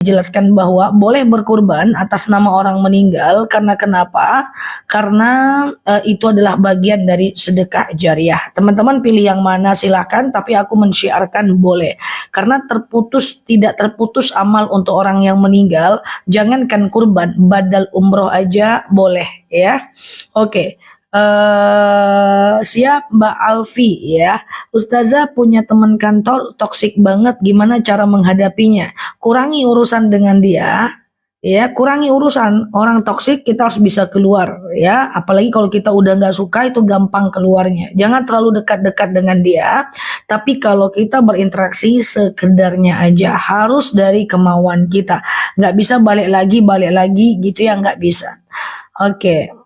jelaskan bahwa boleh berkurban atas nama orang meninggal karena kenapa? Karena itu adalah bagian dari sedekah jariah. Teman-teman pilih yang mana silahkan, tapi aku mensyiarkan boleh. Karena tidak terputus amal untuk orang yang meninggal, jangankan kurban, badal umroh aja boleh ya. Oke. Siap Mbak Alfi ya. Ustazah punya teman kantor toksik banget, gimana cara menghadapinya? Kurangi urusan dengan dia ya, kurangi urusan. Orang toksik kita harus bisa keluar ya, apalagi kalau kita udah nggak suka itu gampang keluarnya. Jangan terlalu dekat-dekat dengan dia, tapi kalau kita berinteraksi sekedarnya aja, harus dari kemauan kita, nggak bisa balik lagi gitu ya, nggak bisa. Oke.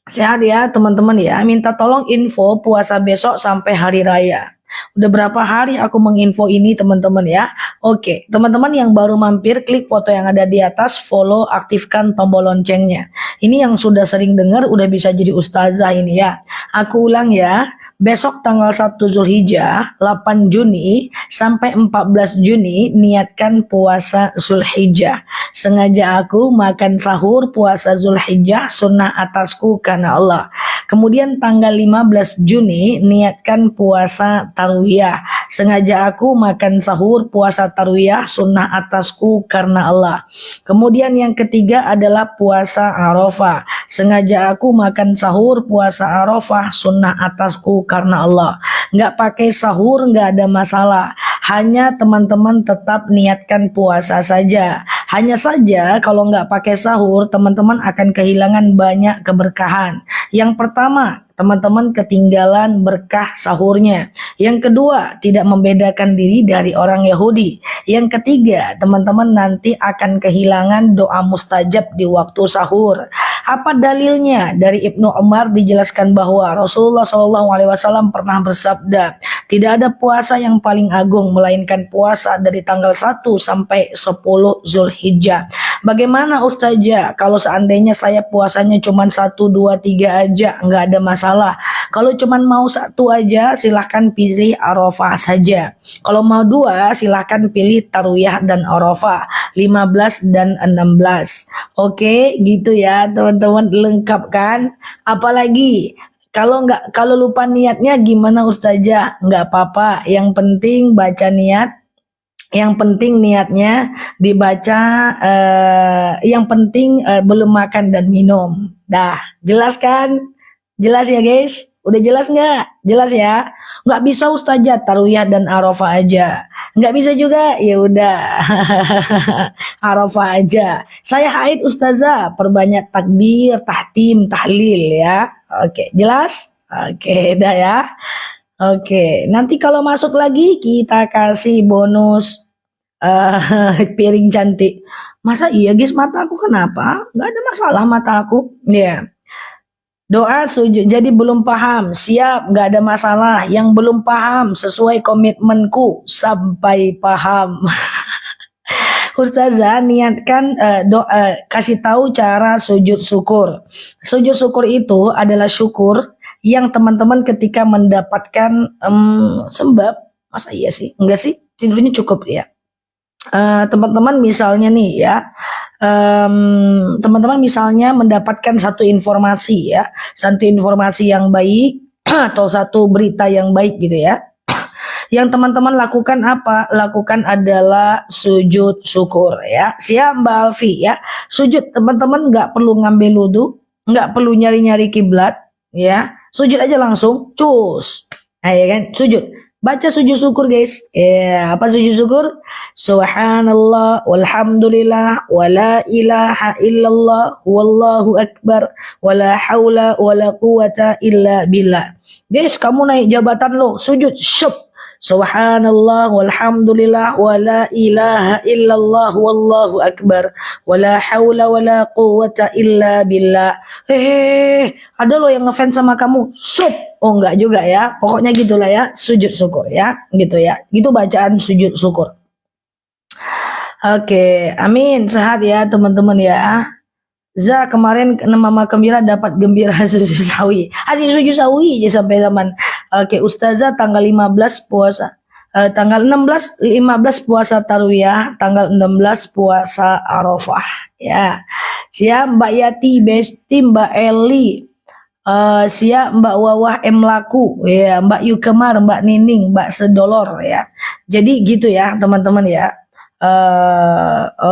Sehat ya teman-teman ya, minta tolong info puasa besok sampai hari raya. Udah berapa hari aku menginfo ini teman-teman ya. Oke, teman-teman yang baru mampir, klik foto yang ada di atas, follow, aktifkan tombol loncengnya. Ini yang sudah sering dengar udah bisa jadi ustazah ini ya. Aku ulang ya. Besok tanggal 1 Zulhijjah, 8 Juni sampai 14 Juni niatkan puasa Zulhijjah. Sengaja aku makan sahur puasa Zulhijjah sunnah atasku karena Allah. Kemudian tanggal 15 Juni niatkan puasa Tarwiyah. Sengaja aku makan sahur puasa Tarwiyah sunnah atasku karena Allah. Kemudian yang ketiga adalah puasa Arafah. Sengaja aku makan sahur puasa Arafah sunnah atasku karena Allah. Nggak pakai sahur nggak ada masalah. Hanya teman-teman tetap niatkan puasa saja. Hanya saja kalau nggak pakai sahur, teman-teman akan kehilangan banyak keberkahan. Yang pertama, teman-teman ketinggalan berkah sahurnya. Yang kedua, tidak membedakan diri dari orang Yahudi. Yang ketiga, teman-teman nanti akan kehilangan doa mustajab di waktu sahur. Apa dalilnya? Dari Ibnu Umar dijelaskan bahwa Rasulullah SAW pernah bersabda, tidak ada puasa yang paling agung melainkan puasa dari tanggal 1 sampai 10 Zulhijjah. Bagaimana Ustazah kalau seandainya saya puasanya cuma 1, 2, 3 aja, nggak ada masalah. Kalau cuma mau 1 aja silahkan pilih Arafah saja. Kalau mau 2 silahkan pilih Tarwiyah dan Arafah 15 dan 16. Oke gitu ya teman-teman, lengkap kan? Apalagi kalau lupa niatnya gimana Ustazah? Nggak apa-apa, yang penting baca niat. Yang penting niatnya dibaca, yang penting belum makan dan minum. Dah, jelas kan? Jelas ya guys? Udah jelas nggak? Jelas ya? Nggak bisa Ustazah Tarwiyah dan Arafah aja. Nggak bisa juga? Ya udah. Arafah aja. Saya haid Ustazah, perbanyak takbir, tahtim, tahlil ya. Oke, jelas? Oke, dah ya. Oke, nanti kalau masuk lagi kita kasih bonus piring cantik. Masa iya guys, mata aku kenapa? Nggak ada masalah mata aku. Ya. Yeah. Doa sujud. Jadi belum paham, siap, nggak ada masalah. Yang belum paham sesuai komitmenku sampai paham. Ustazah niatkan kasih tahu cara sujud syukur. Sujud syukur itu adalah syukur yang teman-teman ketika mendapatkan sebab, masa iya sih? Enggak sih, tidurnya cukup ya. Teman-teman misalnya nih ya, teman-teman misalnya mendapatkan satu informasi ya, satu informasi yang baik atau satu berita yang baik gitu ya. Yang teman-teman lakukan apa? Lakukan adalah sujud syukur ya. Siap Mbak Alfi ya. Sujud teman-teman nggak perlu ngambil wudu, nggak perlu nyari-nyari kiblat ya. Sujud aja langsung, cus. Nah, ya kan? Sujud. Baca sujud syukur guys. Ya, apa sujud syukur? Subhanallah walhamdulillah wala ilaha illallah wallahu akbar wala haula wala quwata illa billah. Guys, kamu naik jabatan lo, sujud syukur. Subhanallah walhamdulillah wala ilaha illallah wallahu akbar wala haula wala quwata illa billah. Ada lo yang ngefans sama kamu. Oh enggak juga ya. Pokoknya gitulah ya, sujud syukur ya, gitu ya. Gitu bacaan sujud syukur. Oke, amin. Sehat ya teman-teman ya. Kemarin Mama Gembira dapat gembira hasil sawi. Hasil sujud sawi aja sampai zaman. Oke, Ustazah tanggal 15 puasa. Tanggal 16, 15 puasa Tarwiyah, tanggal 16 puasa Arafah. Ya, siap Mbak Yati, Besti, Mbak Eli, siap Mbak Wawah M Laku, ya Mbak Yukemar, Mbak Nining, Mbak Sedolor ya. Jadi gitu ya teman-teman ya.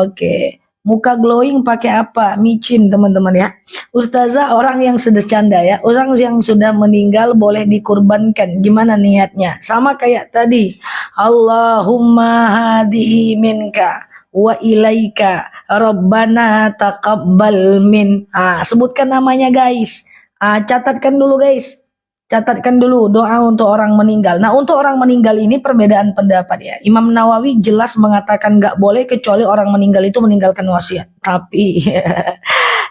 Oke. Muka glowing pakai apa? Micin teman-teman ya. Ustazah, orang yang sudah canda ya, orang yang sudah meninggal boleh dikurbankan. Gimana niatnya? Sama kayak tadi. Allahumma hadihi minka wa ilaika Rabbana taqabbal min. Sebutkan namanya guys. Catatkan dulu guys. Catatkan dulu doa untuk orang meninggal. Nah, untuk orang meninggal ini perbedaan pendapat ya. Imam Nawawi jelas mengatakan nggak boleh kecuali orang meninggal itu meninggalkan wasiat. Tapi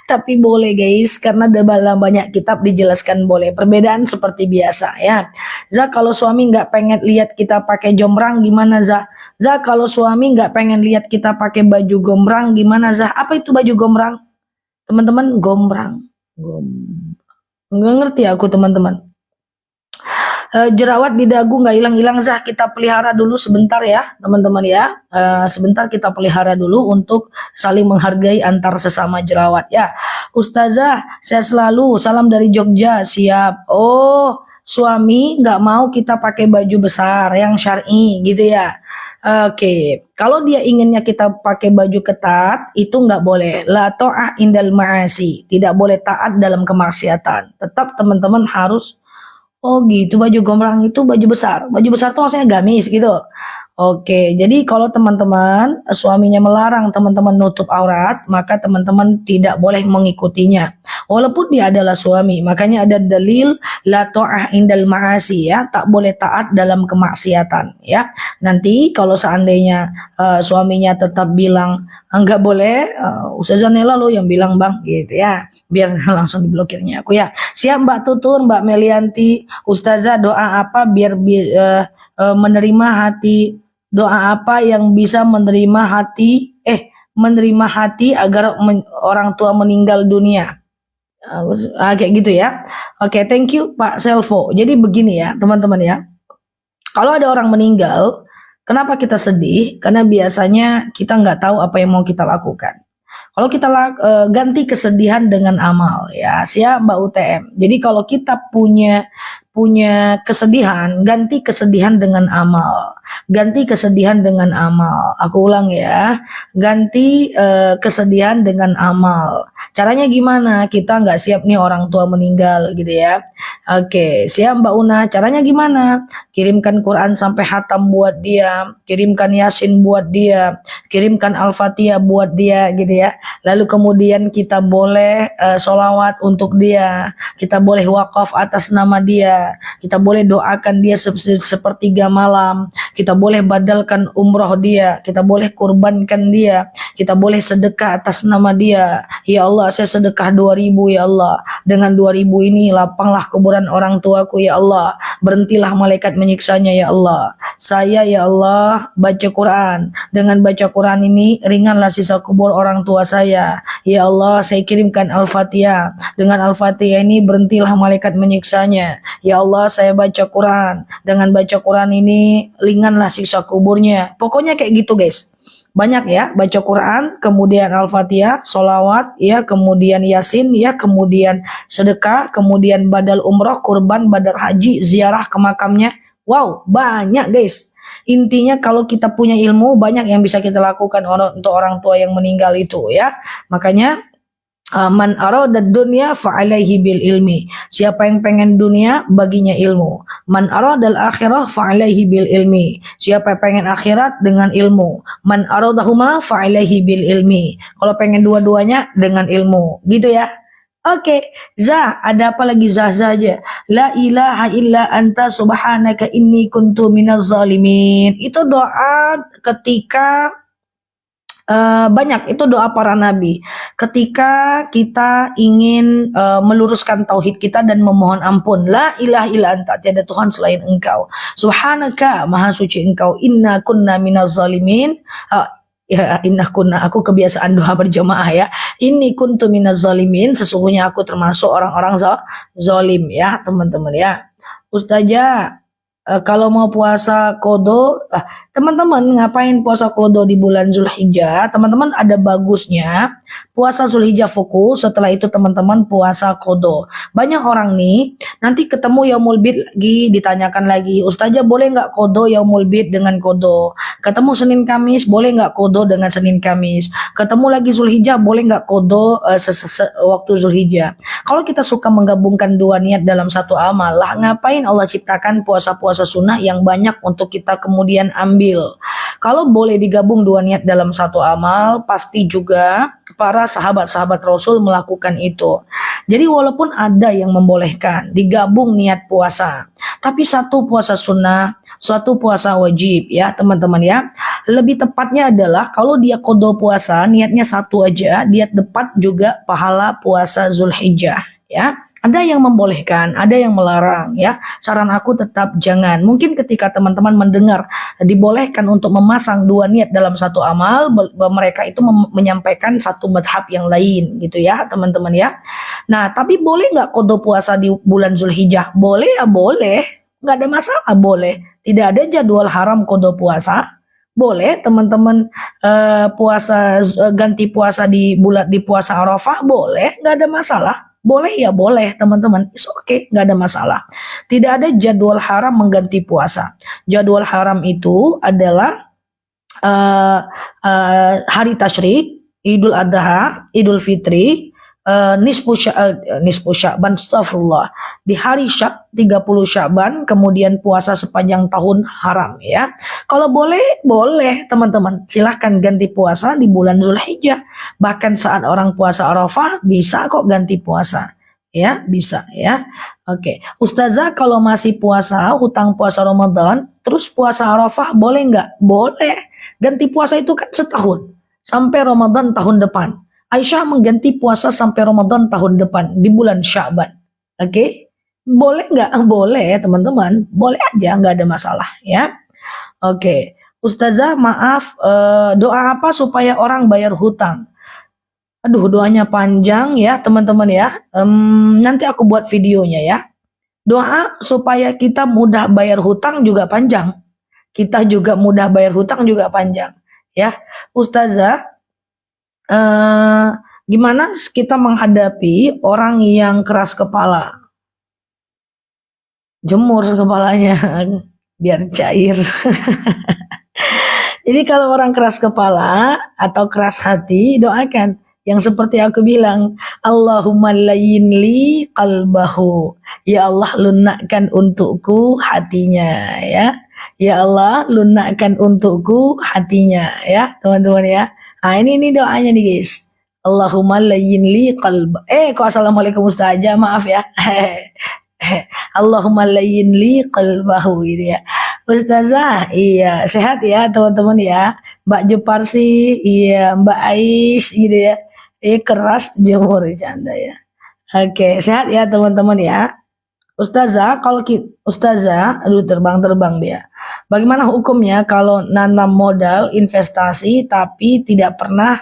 tapi boleh guys, karena dalam banyak kitab dijelaskan boleh. Perbedaan seperti biasa ya. Za, kalau suami nggak pengen lihat kita pakai jombrang gimana Za? Za, kalau suami nggak pengen lihat kita pakai baju gombrang gimana Za? Apa itu baju gombrang? Teman-teman, gombrang. Nggak ngerti aku teman-teman. Jerawat di dagu nggak hilang-hilang Zah, kita pelihara dulu sebentar ya teman-teman ya. Sebentar kita pelihara dulu untuk saling menghargai antar sesama jerawat ya. Ustazah, saya selalu salam dari Jogja. Siap. Oh, suami nggak mau kita pakai baju besar yang syar'i gitu ya. Oke, kalau dia inginnya kita pakai baju ketat, itu nggak boleh. La ta'ah indal ma'asi, tidak boleh taat dalam kemaksiatan. Tetap teman-teman harus. Oh gitu, baju gombrang itu baju besar. Baju besar tuh maksudnya gamis gitu. Oke, jadi kalau teman-teman suaminya melarang teman-teman nutup aurat, maka teman-teman tidak boleh mengikutinya. Walaupun dia adalah suami, makanya ada dalil la ta'ah indal ma'asi ya, tak boleh taat dalam kemaksiatan ya. Nanti kalau seandainya suaminya tetap bilang enggak boleh, Ustazah Nela lo yang bilang bang gitu ya, biar langsung diblokirnya aku ya. Siap Mbak Tutur, Mbak Melianti, Ustazah doa apa biar menerima hati, doa apa yang bisa menerima hati agar orang tua meninggal dunia. Kayak gitu ya. Oke, thank you Pak Selvo. Jadi begini ya teman-teman ya. Kalau ada orang meninggal, kenapa kita sedih? Karena biasanya kita nggak tahu apa yang mau kita lakukan. Kalau kita ganti kesedihan dengan amal ya, siap Mbak UTM. Jadi kalau kita punya kesedihan, ganti kesedihan dengan amal. Ganti kesedihan dengan amal. Aku ulang ya, ganti kesedihan dengan amal. Caranya gimana? Kita nggak siap nih orang tua meninggal gitu ya. Oke, siap Mbak Una. Caranya gimana? Kirimkan Quran sampai hatam buat dia, kirimkan Yasin buat dia, kirimkan Al-Fatihah buat dia gitu ya. Lalu kemudian kita boleh sholawat untuk dia, kita boleh wakaf atas nama dia, kita boleh doakan dia sepertiga malam, kita boleh badalkan umroh dia, kita boleh kurbankan dia, kita boleh sedekah atas nama dia. Ya Allah, saya sedekah 2.000 ya Allah, dengan 2.000 ini lapanglah kuburan orang tuaku ya Allah, berhentilah malaikat menyiksanya ya Allah. Saya ya Allah baca Quran, dengan baca Quran ini ringanlah sisa kubur orang tua saya. Ya Allah, saya kirimkan Al-Fatihah, dengan Al-Fatihah ini berhentilah malaikat menyiksanya. Ya Allah, saya baca Quran, dengan baca Quran ini ringanlah siksa kuburnya. Pokoknya kayak gitu guys. Banyak ya, baca Quran, kemudian Al-Fatihah, sholawat, ya, kemudian Yasin, ya, kemudian sedekah, kemudian badal umroh, kurban, badal haji, ziarah ke makamnya. Wow, banyak guys. Intinya kalau kita punya ilmu, banyak yang bisa kita lakukan untuk orang tua yang meninggal itu ya. Makanya man arada dunya fa alaihi bil ilmi. Siapa yang pengen dunia, baginya ilmu. Man aradal akhirah fa alaihi bil ilmi. Siapa yang pengen akhirat, dengan ilmu. Man aradahuma fa alaihi bil ilmi. Kalau pengen dua-duanya, dengan ilmu. Gitu ya. Oke, Zah, ada apa lagi Zah aja? La ilaha illa anta subhanaka inni kuntu minaz zalimin. Itu doa ketika banyak, itu doa para nabi ketika kita ingin meluruskan tauhid kita dan memohon ampun. La ilaha illa anta, tiada Tuhan selain engkau. Subhanaka, maha suci engkau. Inna kunna minaz zalimin. Ya, inna kunna, aku kebiasaan doa berjamaah ya. Inni kuntu minaz zalimin, sesungguhnya aku termasuk orang-orang zalim ya teman-teman ya. Ustazah, Kalau mau puasa kodo, teman-teman ngapain puasa kodo di bulan Zulhijjah? Teman-teman ada bagusnya puasa Zulhijjah fokus, setelah itu teman-teman puasa kodo. Banyak orang nih nanti ketemu Yaumul Bid lagi ditanyakan lagi, Ustazah boleh nggak kodo Yaumul Bid dengan kodo? Ketemu Senin Kamis boleh nggak kodo dengan Senin Kamis? Ketemu lagi Zulhijjah boleh nggak kodo waktu Zulhijjah? Kalau kita suka menggabungkan dua niat dalam satu amal, lah ngapain Allah ciptakan puasa-puasa sunnah yang banyak untuk kita kemudian ambil? Kalau boleh digabung dua niat dalam satu amal, pasti juga para sahabat-sahabat Rasul melakukan itu. Jadi walaupun ada yang membolehkan digabung niat puasa, tapi satu puasa sunnah, suatu puasa wajib ya teman-teman ya. Lebih tepatnya adalah kalau dia kodo puasa niatnya satu aja, dia dapat juga pahala puasa Zulhijjah ya. Ada yang membolehkan, ada yang melarang ya. Saran aku tetap jangan. Mungkin ketika teman-teman mendengar dibolehkan untuk memasang dua niat dalam satu amal, mereka itu menyampaikan satu madhab yang lain gitu ya teman-teman ya. Nah tapi boleh nggak kodo puasa di bulan Zulhijjah? Boleh ya boleh, nggak ada masalah boleh. Tidak ada jadwal haram kodo puasa. Boleh teman-teman puasa ganti puasa di puasa Arafah boleh, nggak ada masalah. Boleh ya boleh teman-teman, it's okay, nggak ada masalah. Tidak ada jadwal haram mengganti puasa. Jadwal haram itu adalah hari tasyrik, Idul Adha, Idul Fitri, nisfu Sya'ban, astagfirullah. Di hari 30 Sya'ban, kemudian puasa sepanjang tahun haram ya. Kalau boleh, boleh teman-teman. Silahkan ganti puasa di bulan Zulhijjah. Bahkan saat orang puasa Arafah, bisa kok ganti puasa. Ya, bisa ya. Oke. Ustazah kalau masih puasa, hutang puasa Ramadan, terus puasa Arafah boleh nggak? Boleh. Ganti puasa itu kan setahun. Sampai Ramadan tahun depan. Aisyah mengganti puasa sampai Ramadan tahun depan di bulan Sya'ban. Oke, boleh nggak? Boleh teman-teman, boleh aja, nggak ada masalah ya. Oke, Ustazah maaf, doa apa supaya orang bayar hutang? Aduh, doanya panjang ya teman-teman ya. Nanti aku buat videonya ya. Doa supaya kita mudah bayar hutang juga panjang. Kita juga mudah bayar hutang juga panjang ya. Ustazah, gimana kita menghadapi orang yang keras kepala? Jemur kepalanya biar cair. Jadi kalau orang keras kepala atau keras hati, doakan yang seperti aku bilang, Allahumma layyin li qalbahu. Ya Allah, lunakkan untukku hatinya ya. Ya Allah, lunakkan untukku hatinya ya, teman-teman ya. Nah, ini doanya nih guys. Allahumma layyin li qalba. Kok assalamualaikum Ustazah, maaf ya. Allahumma layyin li qalbahu gitu ya. Ustazah, iya sehat ya teman-teman ya. Mbak Juparsi, iya Mbak Ais gitu ya. Keras jemur canda ya. Oke, sehat ya teman-teman ya. Ustazah, aduh terbang-terbang dia. Bagaimana hukumnya kalau nanam modal investasi tapi tidak pernah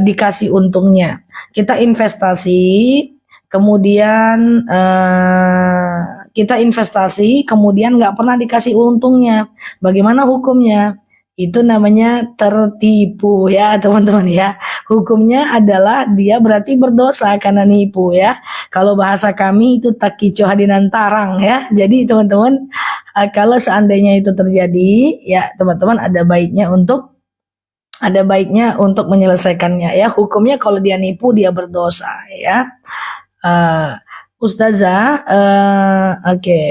dikasih untungnya? Kita investasi, kemudian nggak pernah dikasih untungnya. Bagaimana hukumnya? Itu namanya tertipu ya teman-teman ya. Hukumnya adalah dia berarti berdosa karena nipu ya. Kalau bahasa kami itu takico hadinan tarang ya. Jadi teman-teman kalau seandainya itu terjadi ya teman-teman ada baiknya untuk menyelesaikannya ya. Hukumnya kalau dia nipu dia berdosa ya. Ustazah, oke.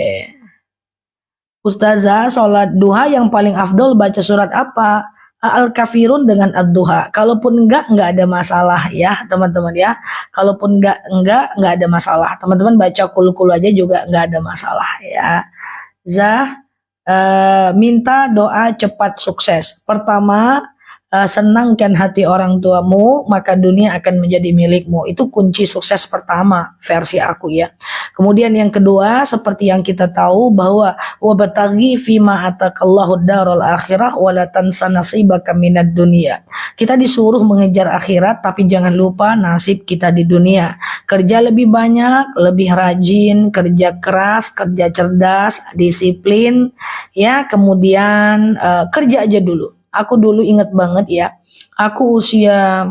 Ustazah, sholat duha yang paling afdol baca surat apa? Al-Kafirun dengan ad-duha. Kalaupun enggak ada masalah ya teman-teman ya. Kalaupun enggak ada masalah. Teman-teman baca kul aja juga enggak ada masalah ya. Minta doa cepat sukses. Pertama, senangkan hati orang tuamu, maka dunia akan menjadi milikmu. Itu kunci sukses pertama versi aku ya. Kemudian yang kedua, seperti yang kita tahu bahwa wabtaghi fima atakallahu darul akhirah wala tansa nasibaka minad dunya. Kita disuruh mengejar akhirat tapi jangan lupa nasib kita di dunia. Kerja lebih banyak, lebih rajin, kerja keras, kerja cerdas, disiplin ya, kemudian kerja aja dulu. Aku dulu inget banget ya, aku usia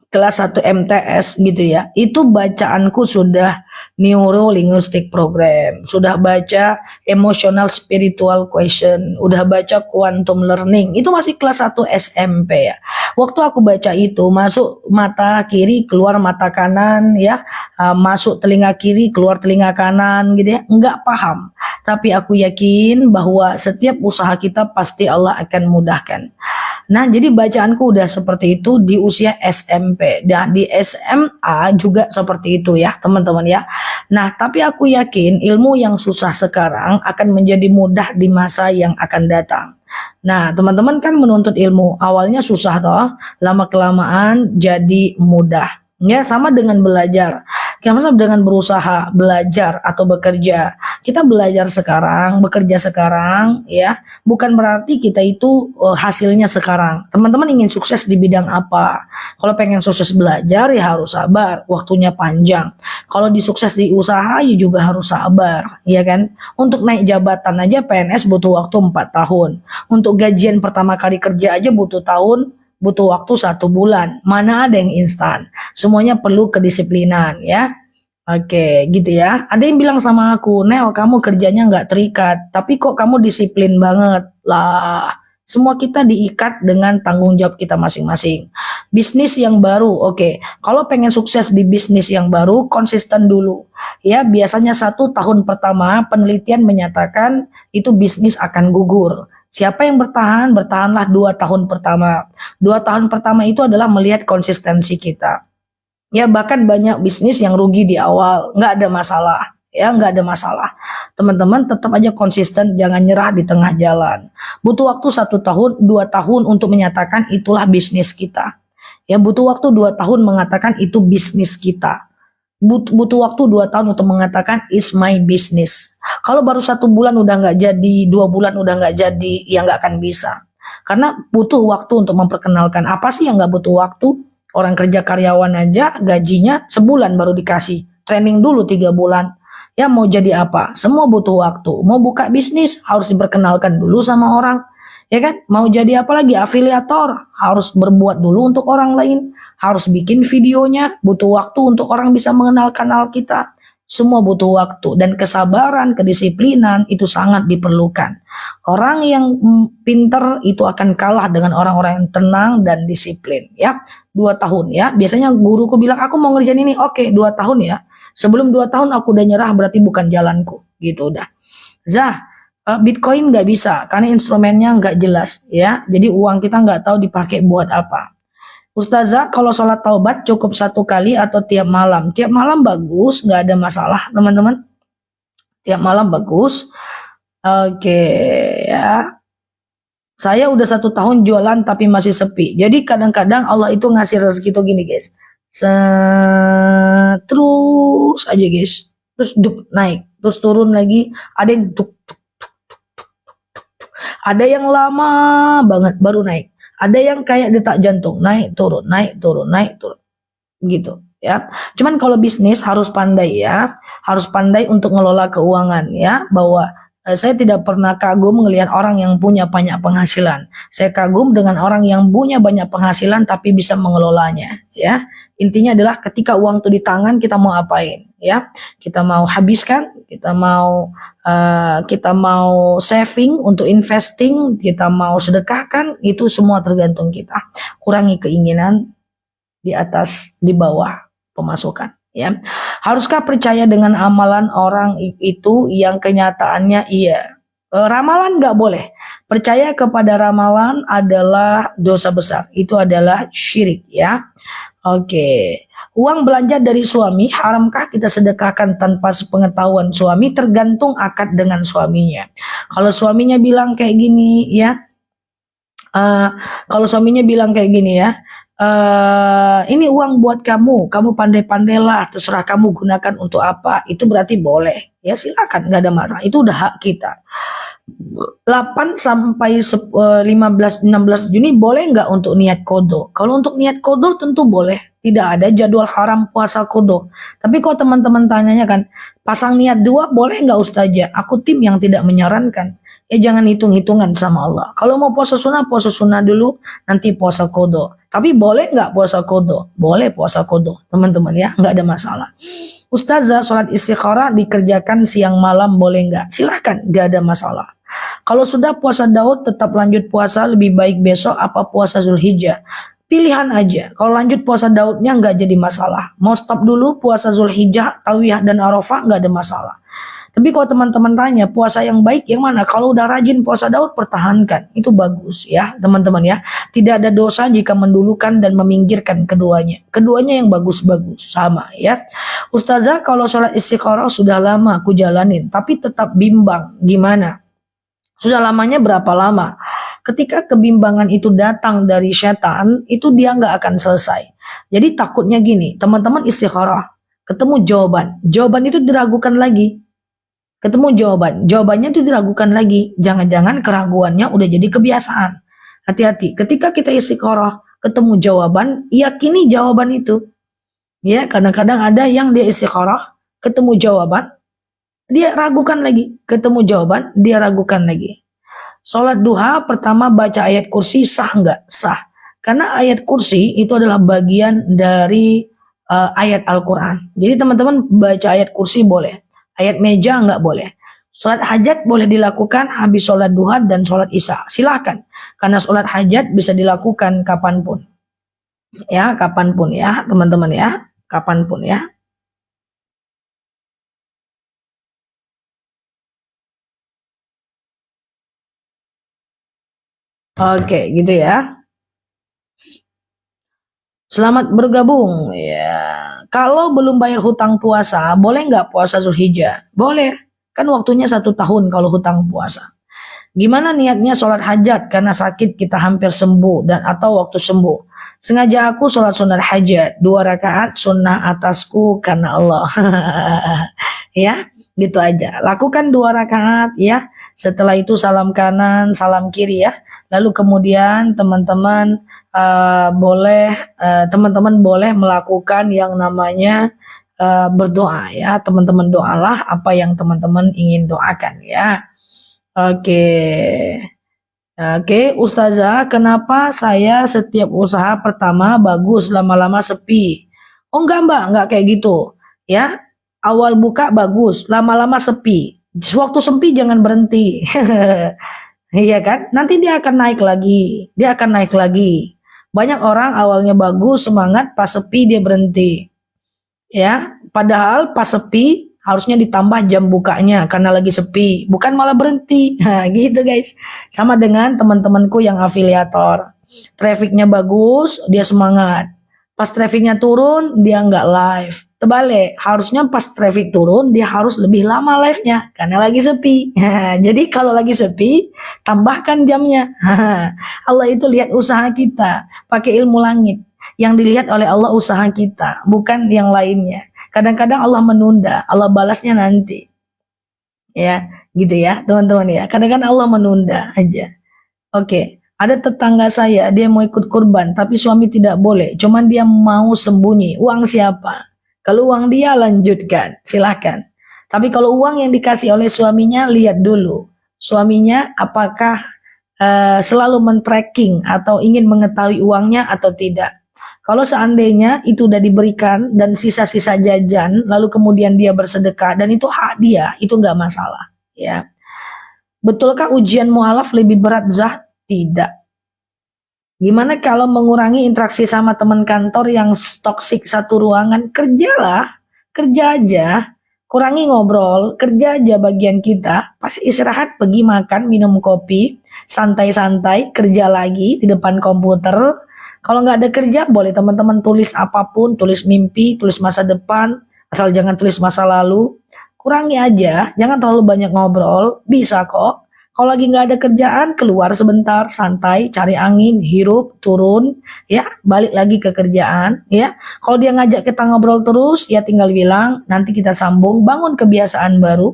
kelas 1 MTS gitu ya, itu bacaanku sudah Neuro Linguistic Program, sudah baca Emotional Spiritual Question, udah baca Quantum Learning, itu masih kelas 1 SMP ya. Waktu aku baca itu, masuk mata kiri, keluar mata kanan ya, masuk telinga kiri, keluar telinga kanan gitu ya, nggak paham. Tapi aku yakin bahwa setiap usaha kita pasti Allah akan mudahkan. Nah, jadi bacaanku udah seperti itu di usia SMP. Dan di SMA juga seperti itu ya, teman-teman ya. Nah, tapi aku yakin ilmu yang susah sekarang akan menjadi mudah di masa yang akan datang. Nah, teman-teman kan menuntut ilmu, awalnya susah toh, lama-kelamaan jadi mudah. Ya, sama dengan belajar. Sama dengan berusaha, belajar atau bekerja. Kita belajar sekarang, bekerja sekarang, ya. Bukan berarti kita itu hasilnya sekarang. Teman-teman ingin sukses di bidang apa? Kalau pengen sukses belajar ya harus sabar, waktunya panjang. Kalau disukses di usaha ya juga harus sabar, ya kan? Untuk naik jabatan aja PNS butuh waktu 4 tahun. Untuk gajian pertama kali kerja aja butuh tahun, butuh waktu 1 bulan. Mana ada yang instan? Semuanya perlu kedisiplinan ya. Oke, gitu ya. Ada yang bilang sama aku, Nel, kamu kerjanya nggak terikat, tapi kok kamu disiplin banget? Lah, semua kita diikat dengan tanggung jawab kita masing-masing. Bisnis yang baru, oke. Kalau pengen sukses di bisnis yang baru, konsisten dulu. Ya, biasanya 1 tahun pertama penelitian menyatakan itu bisnis akan gugur. Siapa yang bertahan? Bertahanlah 2 tahun pertama. 2 tahun pertama itu adalah melihat konsistensi kita. Ya, bahkan banyak bisnis yang rugi di awal, nggak ada masalah. Ya, nggak ada masalah. Teman-teman tetap aja konsisten, jangan nyerah di tengah jalan. Butuh waktu 1 tahun, 2 tahun untuk menyatakan itulah bisnis kita. Ya, butuh waktu 2 tahun mengatakan itu bisnis kita. Butuh waktu 2 tahun untuk mengatakan is my business. Kalau baru 1 bulan udah nggak jadi, 2 bulan udah nggak jadi, ya nggak akan bisa. Karena butuh waktu untuk memperkenalkan. Apa sih yang nggak butuh waktu? Orang kerja karyawan aja gajinya sebulan baru dikasih. Training dulu 3 bulan. Ya mau jadi apa? Semua butuh waktu. Mau buka bisnis harus diperkenalkan dulu sama orang. Ya kan? Mau jadi apa lagi? Afiliator. Harus berbuat dulu untuk orang lain. Harus bikin videonya. Butuh waktu untuk orang bisa mengenal kanal kita. Semua butuh waktu. Dan kesabaran, kedisiplinan itu sangat diperlukan. Orang yang pinter itu akan kalah dengan orang-orang yang tenang dan disiplin. Ya, 2 tahun ya. Biasanya guruku bilang, aku mau ngerjain ini. Oke, 2 tahun ya. Sebelum 2 tahun aku udah nyerah, berarti bukan jalanku. Gitu udah. Zah, Bitcoin nggak bisa karena instrumennya nggak jelas ya. Jadi uang kita nggak tahu dipakai buat apa. Ustazah, kalau sholat taubat cukup 1 kali atau tiap malam? Tiap malam bagus, nggak ada masalah teman-teman. Tiap malam bagus. Oke ya. Saya udah 1 tahun jualan tapi masih sepi. Jadi kadang-kadang Allah itu ngasih rezeki tuh gini guys. Terus aja guys. Terus naik, terus turun lagi. Ada yang ada yang lama banget baru naik. Ada yang kayak detak jantung, naik turun, naik turun, naik turun. Gitu ya. Cuman kalau bisnis harus pandai ya. Harus pandai untuk ngelola keuangan ya, bahwa saya tidak pernah kagum melihat orang yang punya banyak penghasilan. Saya kagum dengan orang yang punya banyak penghasilan tapi bisa mengelolanya ya. Intinya adalah ketika uang itu di tangan kita mau apain ya. Kita mau habiskan, kita mau saving untuk investing, kita mau sedekahkan, itu semua tergantung kita. Kurangi keinginan di atas, di bawah pemasukan ya. Haruskah percaya dengan amalan orang itu yang kenyataannya iya? Ramalan nggak boleh. Percaya kepada ramalan adalah dosa besar. Itu adalah syirik ya. Oke. Uang belanja dari suami, haramkah kita sedekahkan tanpa sepengetahuan suami? Tergantung akad dengan suaminya. Kalau suaminya bilang kayak gini ya, Eh, Kalau suaminya bilang kayak gini ya, ini uang buat kamu, kamu pandai-pandailah, terserah kamu gunakan untuk apa, itu berarti boleh. Ya silakan, nggak ada masalah. Itu udah hak kita. 8 sampai 15 16 Juni boleh nggak untuk niat kodo? Kalau untuk niat kodo tentu boleh. Tidak ada jadwal haram puasa kodo. Tapi kalau teman-teman tanyanya kan, pasang niat 2 boleh nggak Ustazah? Aku tim yang tidak menyarankan. Ya jangan hitung-hitungan sama Allah. Kalau mau puasa sunnah dulu, nanti puasa kodo. Tapi boleh nggak puasa kodo? Boleh puasa kodo, teman-teman ya, nggak ada masalah. Ustazah, sholat istikharah dikerjakan siang malam boleh nggak? Silahkan, nggak ada masalah. Kalau sudah puasa Daud tetap lanjut puasa, lebih baik besok apa puasa Zulhijjah? Pilihan aja. Kalau lanjut puasa Daudnya nggak jadi masalah. Mau stop dulu puasa Zulhijjah, Talwiyah dan Arafah nggak ada masalah. Tapi kalau teman-teman tanya puasa yang baik yang mana? Kalau udah rajin puasa Daud pertahankan. Itu bagus ya teman-teman ya. Tidak ada dosa jika mendulukan dan meminggirkan keduanya. Keduanya yang bagus-bagus sama ya. Ustazah, kalau sholat istikharah sudah lama aku jalanin tapi tetap bimbang. Gimana? Sudah lamanya berapa lama? Ketika kebimbangan itu datang dari setan, itu dia nggak akan selesai. Jadi takutnya gini, teman-teman istikharah, ketemu jawaban. Jawaban itu diragukan lagi. Ketemu jawabannya itu diragukan lagi. Jangan-jangan keraguannya udah jadi kebiasaan. Hati-hati, ketika kita istikharah, ketemu jawaban, yakini jawaban itu. Ya, kadang-kadang ada yang dia istikharah, ketemu jawaban, dia ragukan lagi. Ketemu jawaban, dia ragukan lagi. Sholat duha pertama baca ayat kursi sah nggak? Sah. Karena ayat kursi itu adalah bagian dari ayat Al-Quran. Jadi teman-teman baca ayat kursi boleh. Ayat meja nggak boleh. Sholat hajat boleh dilakukan habis sholat duha dan sholat isya. Silakan. Karena sholat hajat bisa dilakukan kapanpun. Ya, kapanpun ya teman-teman ya. Kapanpun ya. Oke, gitu ya. Selamat bergabung. Ya, kalau belum bayar hutang puasa, boleh nggak puasa Zulhijjah? Boleh. Kan waktunya 1 tahun kalau hutang puasa. Gimana niatnya sholat hajat karena sakit kita hampir sembuh dan atau waktu sembuh? Sengaja aku sholat sunat hajat 2 rakaat sunnah atasku karena Allah. Ya, gitu aja. Lakukan 2 rakaat ya. Setelah itu salam kanan, salam kiri ya. Lalu kemudian teman-teman boleh melakukan yang namanya berdoa ya. Teman-teman doalah apa yang teman-teman ingin doakan ya. Oke. Oke, Ustazah, kenapa saya setiap usaha pertama bagus, lama-lama sepi? Oh enggak Mbak, enggak kayak gitu. Ya, awal buka bagus, lama-lama sepi. Waktu sepi jangan berhenti. Iya kan? Nanti dia akan naik lagi. Dia akan naik lagi. Banyak orang awalnya bagus, semangat, pas sepi dia berhenti. Ya, padahal pas sepi harusnya ditambah jam bukanya karena lagi sepi, bukan malah berhenti. Nah, gitu guys. Sama dengan teman-temanku yang afiliator. Trafficnya bagus, dia semangat. Pas trafficnya turun, dia nggak live. Terbalik, harusnya pas traffic turun, dia harus lebih lama live-nya karena lagi sepi. Jadi kalau lagi sepi, tambahkan jamnya. Allah itu lihat usaha kita, pakai ilmu langit. Yang dilihat oleh Allah usaha kita, bukan yang lainnya. Kadang-kadang Allah menunda, Allah balasnya nanti. Ya, gitu ya, teman-teman ya. Kadang-kadang Allah menunda aja. Oke, ada tetangga saya, dia mau ikut kurban, tapi suami tidak boleh. Cuman dia mau sembunyi. Uang siapa? Kalau uang dia lanjutkan, silahkan. Tapi kalau uang yang dikasih oleh suaminya, lihat dulu. Suaminya apakah selalu men-tracking atau ingin mengetahui uangnya atau tidak. Kalau seandainya itu udah diberikan dan sisa-sisa jajan, lalu kemudian dia bersedekah dan itu hak dia, itu nggak masalah. Ya, betulkah ujian mualaf lebih berat Zah? Tidak. Gimana kalau mengurangi interaksi sama teman kantor yang toksik satu ruangan? Kerjalah, kerja aja. Kurangi ngobrol, kerja aja bagian kita. Pas istirahat, pergi makan, minum kopi, santai-santai, kerja lagi di depan komputer. Kalau nggak ada kerja, boleh teman-teman tulis apapun, tulis mimpi, tulis masa depan, asal jangan tulis masa lalu. Kurangi aja, jangan terlalu banyak ngobrol, bisa kok. Kalau lagi nggak ada kerjaan, keluar sebentar, santai, cari angin, hirup, turun, ya, balik lagi ke kerjaan, ya. Kalau dia ngajak kita ngobrol terus, ya tinggal bilang, nanti kita sambung, bangun kebiasaan baru.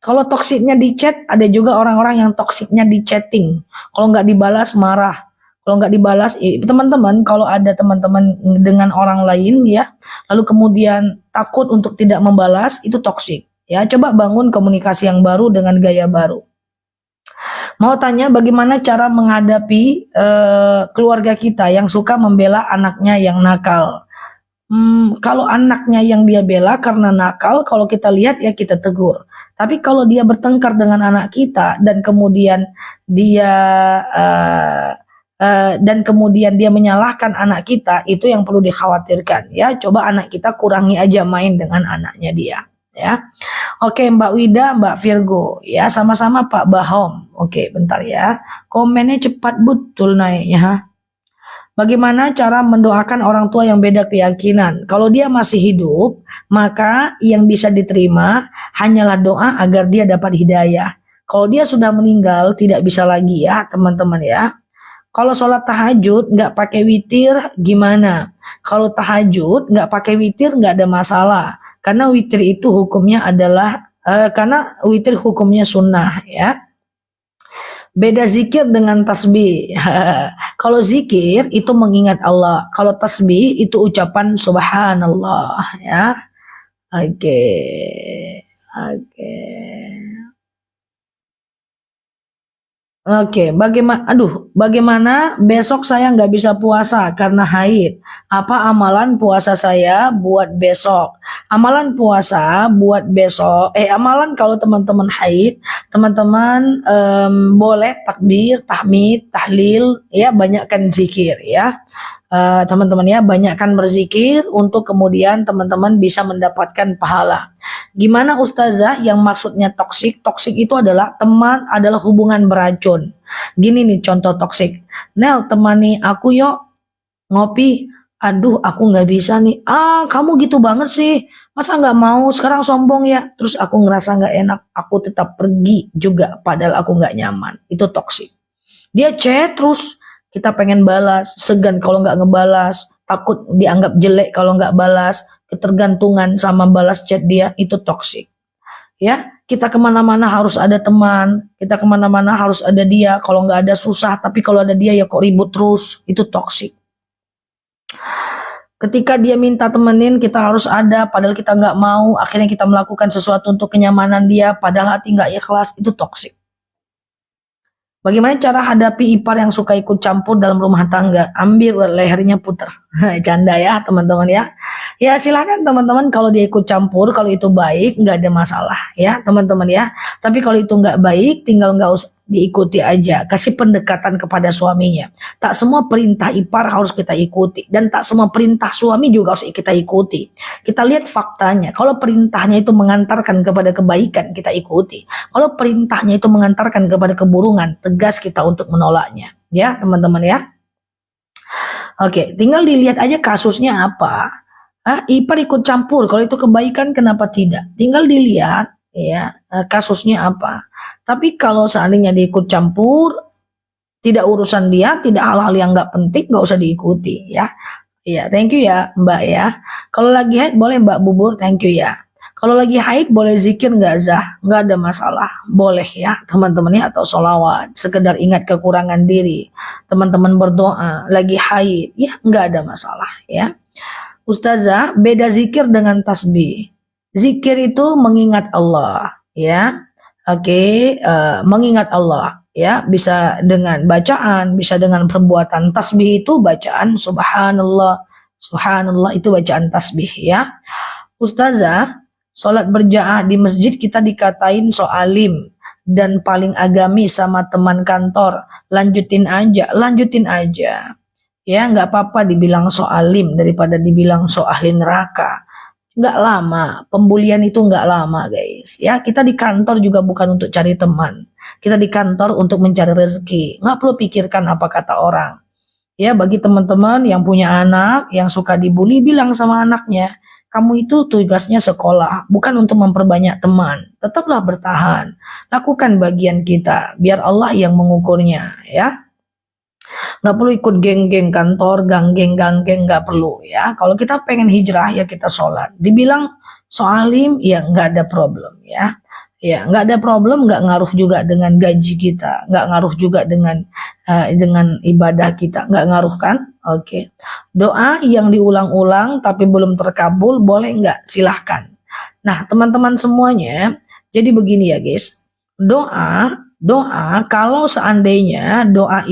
Kalau toksiknya di chat, ada juga orang-orang yang toksiknya di chatting. Kalau nggak dibalas, marah. Kalau nggak dibalas, teman-teman, kalau ada teman-teman dengan orang lain, ya, lalu kemudian takut untuk tidak membalas, itu toksik. Ya, coba bangun komunikasi yang baru dengan gaya baru. Mau tanya bagaimana cara menghadapi keluarga kita yang suka membela anaknya yang nakal. Kalau anaknya yang dia bela karena nakal, kalau kita lihat ya kita tegur. Tapi kalau dia bertengkar dengan anak kita dan kemudian dia menyalahkan anak kita, itu yang perlu dikhawatirkan. Ya, coba anak kita kurangi aja main dengan anaknya dia. Ya, oke Mbak Wida, Mbak Virgo, ya sama-sama Pak Bahom. Oke, bentar ya, komennya cepat betul naiknya. Bagaimana cara mendoakan orang tua yang beda keyakinan? Kalau dia masih hidup, maka yang bisa diterima hanyalah doa agar dia dapat hidayah. Kalau dia sudah meninggal, tidak bisa lagi ya teman-teman ya. Kalau sholat tahajud nggak pakai witir gimana? Kalau tahajud nggak pakai witir nggak ada masalah. Karena witir itu hukumnya adalah karena witir hukumnya sunnah ya. Beda zikir dengan tasbih. Kalau zikir itu mengingat Allah. Kalau tasbih itu ucapan subhanallah ya. Oke. Oke. Oke, bagaimana besok saya nggak bisa puasa karena haid? Apa amalan puasa saya buat besok? Amalan puasa buat besok, amalan kalau teman-teman haid, teman-teman boleh takbir, tahmid, tahlil, ya banyakkan zikir ya. Teman-teman ya, banyakkan berzikir untuk kemudian teman-teman bisa mendapatkan pahala. Gimana Ustazah yang maksudnya toksik? Toksik itu adalah teman, adalah hubungan beracun. Gini nih contoh toksik. Nel, temani aku yuk ngopi. Aduh, aku nggak bisa nih. Kamu gitu banget sih. Masa nggak mau? Sekarang sombong ya. Terus aku ngerasa nggak enak. Aku tetap pergi juga padahal aku nggak nyaman. Itu toksik. Dia chat terus. Kita pengen balas, segan kalau nggak ngebalas, takut dianggap jelek kalau nggak balas, ketergantungan sama balas chat dia, itu toksik. Ya, kita kemana-mana harus ada teman, kita kemana-mana harus ada dia. Kalau nggak ada susah, tapi kalau ada dia ya kok ribut terus, itu toksik. Ketika dia minta temenin, kita harus ada, padahal kita nggak mau. Akhirnya kita melakukan sesuatu untuk kenyamanan dia, padahal hati nggak ikhlas, itu toksik. Bagaimana cara hadapi ipar yang suka ikut campur dalam rumah tangga? Ambil lehernya puter. Canda ya teman-teman ya. Ya silakan teman-teman, kalau dia ikut campur, kalau itu baik nggak ada masalah ya teman-teman ya. Tapi kalau itu nggak baik, tinggal nggak usah diikuti aja. Kasih pendekatan kepada suaminya. Tak semua perintah ipar harus kita ikuti, dan tak semua perintah suami juga harus kita ikuti. Kita lihat faktanya. Kalau perintahnya itu mengantarkan kepada kebaikan, kita ikuti. Kalau perintahnya itu mengantarkan kepada keburukan, tegas kita untuk menolaknya. Ya teman-teman ya. Oke, tinggal dilihat aja kasusnya apa. Ipar ikut campur, kalau itu kebaikan kenapa tidak? Tinggal dilihat ya kasusnya apa. Tapi kalau seandainya diikut campur, tidak urusan dia, tidak hal-hal yang nggak penting, nggak usah diikuti ya. Iya, thank you ya Mbak ya. Kalau lagi haid boleh Mbak Bubur, thank you ya. Kalau lagi haid boleh zikir nggak Zah? Nggak ada masalah, boleh ya teman-teman ya, atau sholawat, sekedar ingat kekurangan diri. Teman-teman berdoa, lagi haid, ya nggak ada masalah ya. Ustazah, beda zikir dengan tasbih. Zikir itu mengingat Allah ya. Oke, mengingat Allah ya, bisa dengan bacaan, bisa dengan perbuatan. Tasbih itu bacaan subhanallah, subhanallah itu bacaan tasbih ya. Ustazah, sholat berjamaah di masjid kita dikatain so alim dan paling agami sama teman kantor. Lanjutin aja ya, nggak apa-apa dibilang so alim daripada dibilang so ahli neraka. Nggak lama, pembulian itu nggak lama guys ya. Kita di kantor juga bukan untuk cari teman, kita di kantor untuk mencari rezeki. Nggak perlu pikirkan apa kata orang ya. Bagi teman-teman yang punya anak yang suka dibully, bilang sama anaknya, kamu itu tugasnya sekolah, bukan untuk memperbanyak teman. Tetaplah bertahan. Lakukan bagian kita, biar Allah yang mengukurnya, ya. Nggak perlu ikut geng-geng kantor, geng-geng, nggak perlu, ya. Kalau kita pengen hijrah, ya kita sholat. Dibilang soalim, ya nggak ada problem, ya. Ya, nggak ada problem, nggak ngaruh juga dengan gaji kita, nggak ngaruh juga dengan ibadah kita, nggak ngaruh kan? Oke. Doa yang diulang-ulang tapi belum terkabul, boleh nggak? Silahkan. Nah, teman-teman semuanya, jadi begini ya guys, doa kalau seandainya doa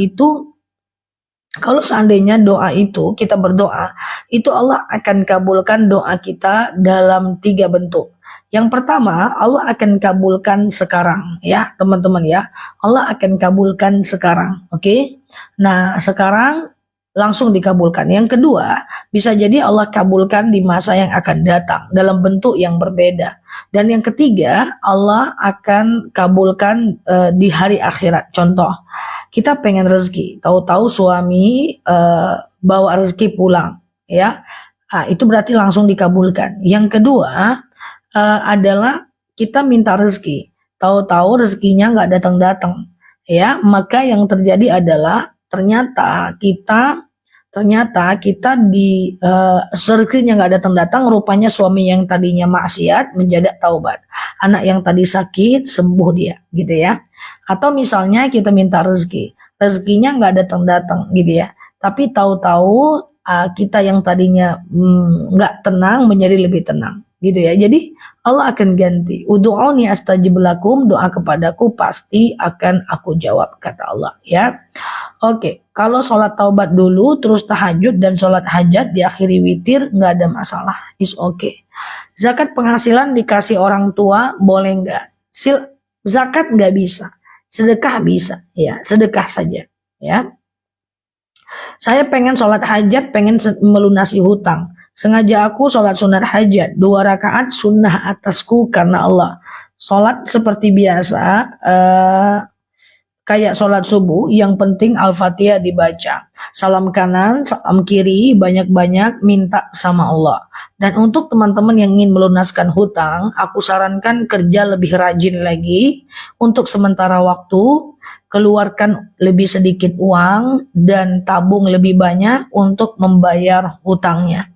itu kita berdoa, itu Allah akan kabulkan doa kita dalam 3 bentuk. Yang pertama, Allah akan kabulkan sekarang, ya teman-teman ya. Allah akan kabulkan sekarang, oke? Nah, sekarang langsung dikabulkan. Yang kedua, bisa jadi Allah kabulkan di masa yang akan datang dalam bentuk yang berbeda. Dan yang ketiga, Allah akan kabulkan di hari akhirat. Contoh, kita pengen rezeki, tahu-tahu suami bawa rezeki pulang, ya. Nah, itu berarti langsung dikabulkan. Yang kedua, adalah kita minta rezeki, tahu-tahu rezekinya nggak datang-datang, ya. Maka yang terjadi adalah ternyata kita di rezekinya nggak datang-datang, rupanya suami yang tadinya maksiat menjadi taubat, anak yang tadi sakit sembuh dia, gitu ya. Atau misalnya kita minta rezekinya nggak datang-datang, gitu ya. Tapi tahu-tahu kita yang tadinya nggak tenang menjadi lebih tenang, gitu ya. Jadi Allah akan ganti. Ud'uni astajib lakum, doa kepadaku pasti akan aku jawab, kata Allah, ya. Oke, kalau sholat taubat dulu terus tahajud dan sholat hajat diakhiri witir, nggak ada masalah, is okay. Zakat penghasilan dikasih orang tua boleh nggak? Zakat nggak bisa, sedekah bisa, ya sedekah saja, ya. Saya pengen sholat hajat, pengen melunasi hutang. Sengaja aku sholat sunat hajat, 2 rakaat sunnah atasku karena Allah. Sholat seperti biasa, kayak sholat subuh, yang penting Al-Fatihah dibaca. Salam kanan, salam kiri, banyak-banyak minta sama Allah. Dan untuk teman-teman yang ingin melunaskan hutang, aku sarankan kerja lebih rajin lagi. Untuk sementara waktu, keluarkan lebih sedikit uang dan tabung lebih banyak untuk membayar hutangnya.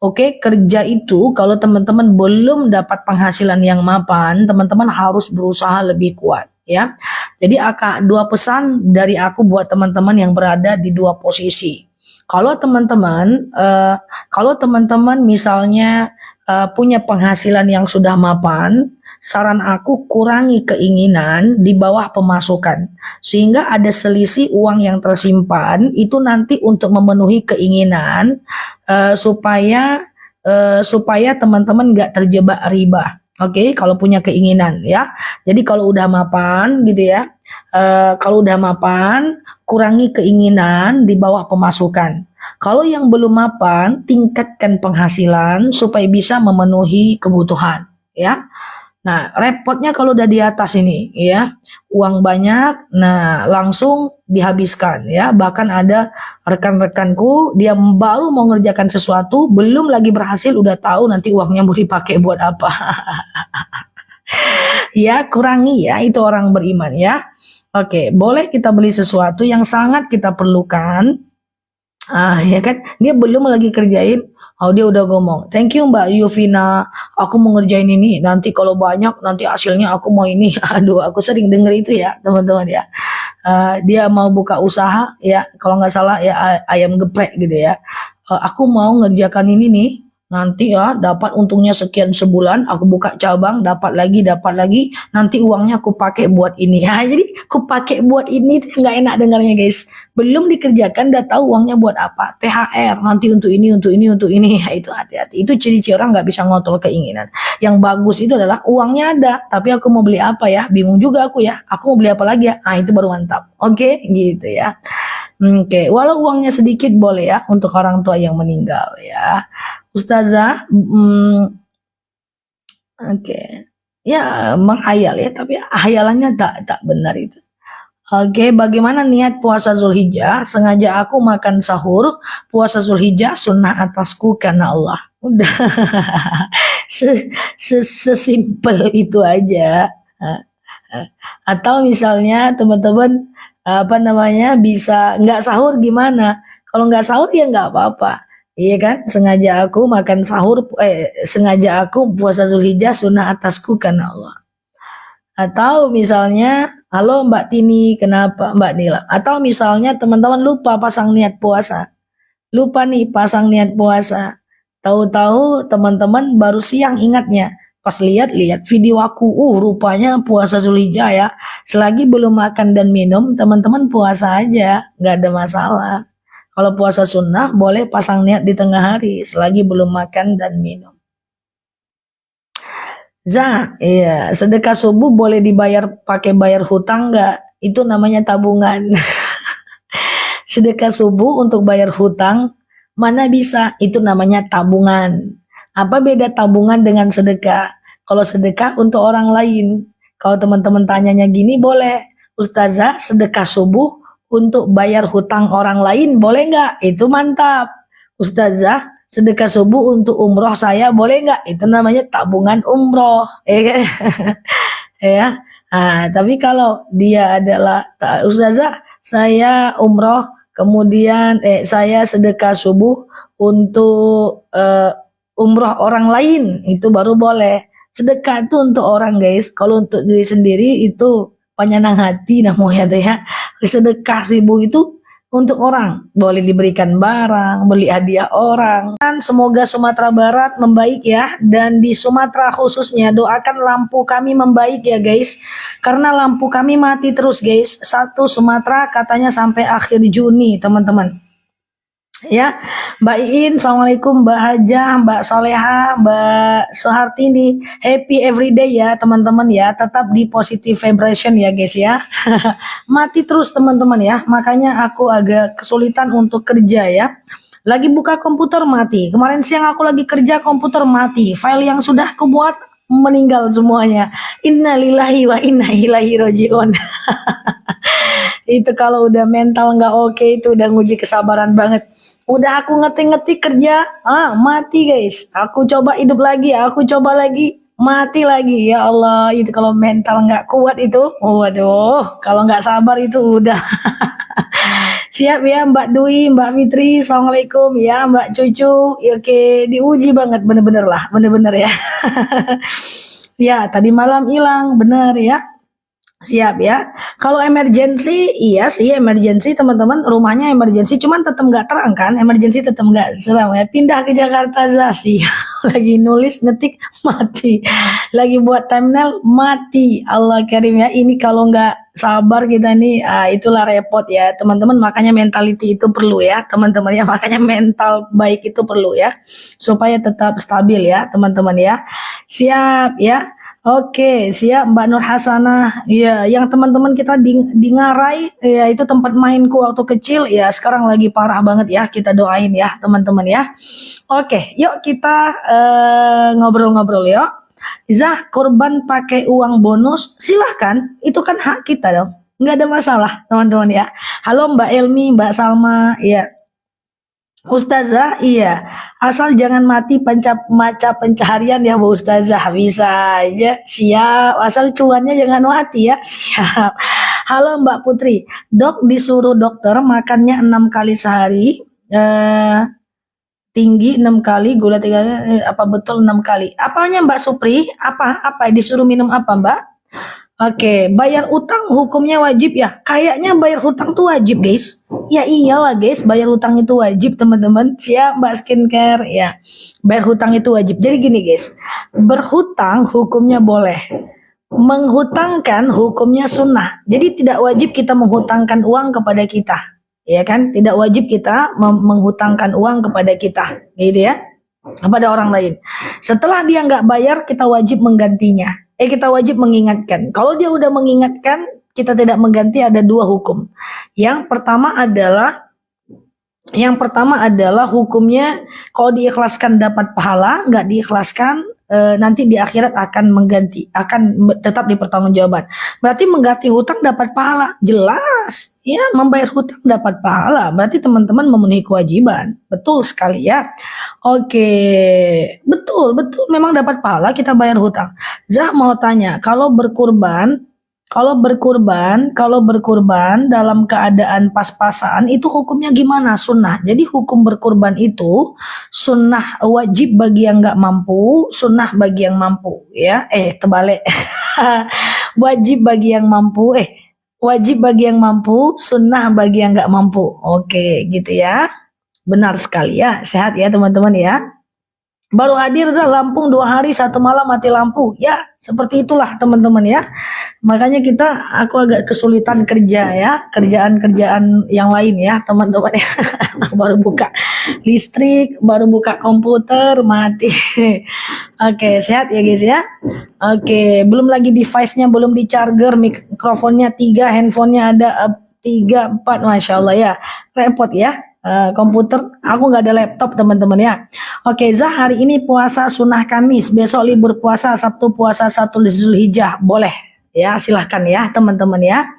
Oke, kerja itu kalau teman-teman belum dapat penghasilan yang mapan, teman-teman harus berusaha lebih kuat, ya. Jadi 2 pesan dari aku buat teman-teman yang berada di 2 posisi. Kalau teman-teman misalnya punya penghasilan yang sudah mapan, saran aku kurangi keinginan di bawah pemasukan, sehingga ada selisih uang yang tersimpan itu nanti untuk memenuhi keinginan, supaya teman-teman nggak terjebak riba. Oke, kalau punya keinginan, ya. Jadi kalau udah mapan gitu ya, kurangi keinginan di bawah pemasukan. Kalau yang belum mapan, tingkatkan penghasilan supaya bisa memenuhi kebutuhan, ya. Nah, repotnya kalau udah di atas ini, ya, uang banyak, nah langsung dihabiskan, ya. Bahkan ada rekan-rekanku, dia baru mau ngerjakan sesuatu, belum lagi berhasil, udah tahu nanti uangnya mau dipakai buat apa. Ya, kurangi ya, itu orang beriman, ya. Oke, boleh kita beli sesuatu yang sangat kita perlukan, ya kan, dia belum lagi kerjain. Oh, dia udah ngomong, thank you Mbak Yuvina, aku mau ngerjain ini, nanti kalau banyak, nanti hasilnya aku mau ini. Aduh, aku sering denger itu ya teman-teman ya. Dia mau buka usaha ya, kalau nggak salah ya ayam geprek gitu ya. Aku mau ngerjakan ini nih, nanti ya dapat untungnya sekian sebulan, aku buka cabang, dapat lagi, nanti uangnya aku pakai buat ini. Ya, jadi aku pakai buat ini itu nggak enak dengarnya guys. Belum dikerjakan udah tahu uangnya buat apa. THR nanti untuk ini. Ya, itu hati-hati. Itu ciri-ciri orang nggak bisa ngontrol keinginan. Yang bagus itu adalah uangnya ada, tapi aku mau beli apa ya? Bingung juga aku ya. Aku mau beli apa lagi ya? Itu baru mantap. Oke, gitu ya. Oke, walau uangnya sedikit boleh ya untuk orang tua yang meninggal ya. Ustazah, oke, ya menghayal ya, tapi hayalannya tak benar itu. Oke, bagaimana niat puasa Zulhijjah? Sengaja aku makan sahur, puasa Zulhijjah sunnah atasku karena Allah. Udah sesimpel itu aja. Atau misalnya teman-teman apa namanya bisa nggak sahur gimana? Kalau nggak sahur ya nggak apa-apa. Iya kan? Sengaja aku puasa Zulhijjah sunnah atasku karena Allah. Atau misalnya, halo Mbak Tini, kenapa Mbak Nila? Atau misalnya teman-teman lupa pasang niat puasa. Lupa nih pasang niat puasa. Tahu-tahu teman-teman baru siang ingatnya. Pas lihat-lihat video aku, rupanya puasa Zulhijjah ya. Selagi belum makan dan minum, teman-teman puasa aja, nggak ada masalah. Kalau puasa sunnah boleh pasang niat di tengah hari, selagi belum makan dan minum. Iya, sedekah subuh boleh dibayar pakai bayar hutang nggak? Itu namanya tabungan. Sedekah subuh untuk bayar hutang, mana bisa? Itu namanya tabungan. Apa beda tabungan dengan sedekah? Kalau sedekah untuk orang lain. Kalau teman-teman tanyanya gini, boleh. Ustazah, sedekah subuh untuk bayar hutang orang lain, boleh nggak? Itu mantap. Ustazah, sedekah subuh untuk umroh saya, boleh nggak? Itu namanya tabungan umroh. Ya. Tapi kalau dia adalah Ustazah, saya umroh, kemudian saya sedekah subuh untuk umroh orang lain, itu baru boleh. Sedekah itu untuk orang guys, kalau untuk diri sendiri itu penyenang hati namanya tuh ya. Sedekah subuh itu untuk orang, boleh diberikan barang, beli hadiah orang. Dan semoga Sumatera Barat membaik ya, dan di Sumatera khususnya doakan lampu kami membaik ya guys, karena lampu kami mati terus guys. Satu Sumatera katanya sampai akhir Juni teman-teman. Ya, Mbak Iin, Assalamualaikum, Mbak Hajah, Mbak Soleha, Mbak Soehartini, happy everyday ya teman-teman ya, tetap di positive vibration ya guys ya. Mati terus teman-teman ya, makanya aku agak kesulitan untuk kerja ya. Lagi buka komputer mati, kemarin siang aku lagi kerja komputer mati, file yang sudah aku buat meninggal semuanya. Innalillahi wa inna ilaihi rajiun. Itu kalau udah mental nggak oke itu udah nguji kesabaran banget. Udah aku ngetik-ngetik kerja, mati guys. Aku coba hidup lagi, aku coba lagi, mati lagi. Ya Allah, itu kalau mental nggak kuat itu, waduh, kalau nggak sabar itu udah. Siap ya Mbak Dwi, Mbak Fitri, Assalamualaikum ya Mbak Cucu. Ya, oke, diuji banget bener-bener lah, bener-bener ya. Ya, tadi malam hilang, bener ya. Siap ya. Kalau emergency, iya sih emergency teman-teman, rumahnya emergency, cuman tetap nggak terang kan, emergency tetap nggak terang ya. Pindah ke Jakarta Zasi. Lagi nulis ngetik mati, lagi buat thumbnail mati. Allah Karim ya. Ini kalau nggak sabar kita nih, itulah repot ya teman-teman. Makanya mentality itu perlu ya teman-teman ya. Makanya mental baik itu perlu ya, supaya tetap stabil ya teman-teman ya. Siap ya. Oke, siap Mbak Nur Hasanah. Ya, yang teman-teman kita di Ngarai, ya itu tempat mainku waktu kecil, ya sekarang lagi parah banget ya. Kita doain ya, teman-teman ya. Oke, yuk kita ngobrol-ngobrol yuk. Zah, korban pakai uang bonus, silahkan. Itu kan hak kita dong. Nggak ada masalah, teman-teman ya. Halo Mbak Elmi, Mbak Salma, ya. Ustazah, iya. Asal jangan mati maca pencaharian ya Bu Ustazah. Bisa aja. Siap. Asal cuannya jangan mati ya. Siap. Halo Mbak Putri. Dok disuruh dokter makannya 6 kali sehari. Tinggi 6 kali, gula 3 kali. Apa betul 6 kali? Apanya Mbak Supri? Apa disuruh minum apa Mbak? Oke, bayar utang hukumnya wajib ya? Kayaknya bayar hutang tuh wajib, guys. Ya iyalah, guys, bayar hutang itu wajib, teman-teman. Siap, Mbak Skincare, ya. Bayar hutang itu wajib. Jadi gini, guys. Berhutang hukumnya boleh. Menghutangkan hukumnya sunnah. Jadi tidak wajib kita menghutangkan uang kepada kita. Ya kan? Tidak wajib kita menghutangkan uang kepada kita. Gitu ya. Kepada orang lain. Setelah dia nggak bayar, kita wajib menggantinya. Kita wajib mengingatkan. Kalau dia udah mengingatkan, kita tidak mengganti, ada 2 hukum. Yang pertama adalah hukumnya kalau diikhlaskan dapat pahala, nggak diikhlaskan nanti di akhirat akan mengganti, akan tetap dipertanggungjawabkan. Berarti mengganti hutang dapat pahala, jelas. Ya, membayar hutang dapat pahala. Berarti teman-teman memenuhi kewajiban. Betul sekali ya. Oke, betul, betul. Memang dapat pahala kita bayar hutang. Zah mau tanya, kalau berkurban dalam keadaan pas-pasan itu hukumnya gimana? Sunnah. Jadi hukum berkurban itu sunnah wajib bagi yang nggak mampu, sunnah bagi yang mampu. Ya, terbalik. Wajib bagi yang mampu, wajib bagi yang mampu, sunnah bagi yang nggak mampu. Oke, gitu ya. Benar sekali ya. Sehat ya teman-teman ya. Baru hadir dah Lampung 2 hari 1 malam mati lampu. Ya, seperti itulah teman-teman ya. Makanya aku agak kesulitan kerja ya. Kerjaan-kerjaan yang lain ya teman-teman ya. Baru buka listrik, baru buka komputer, mati. Oke, sehat ya guys ya. Oke, belum lagi device-nya belum di charger, mikrofonnya 3, handphonenya ada 3, 4, Masya Allah ya. Repot ya. Komputer, aku nggak ada laptop teman-teman ya. Oke, Zah, hari ini puasa sunnah Kamis, besok libur puasa, Sabtu puasa 1 Zulhijjah, boleh ya, silahkan ya teman-teman ya.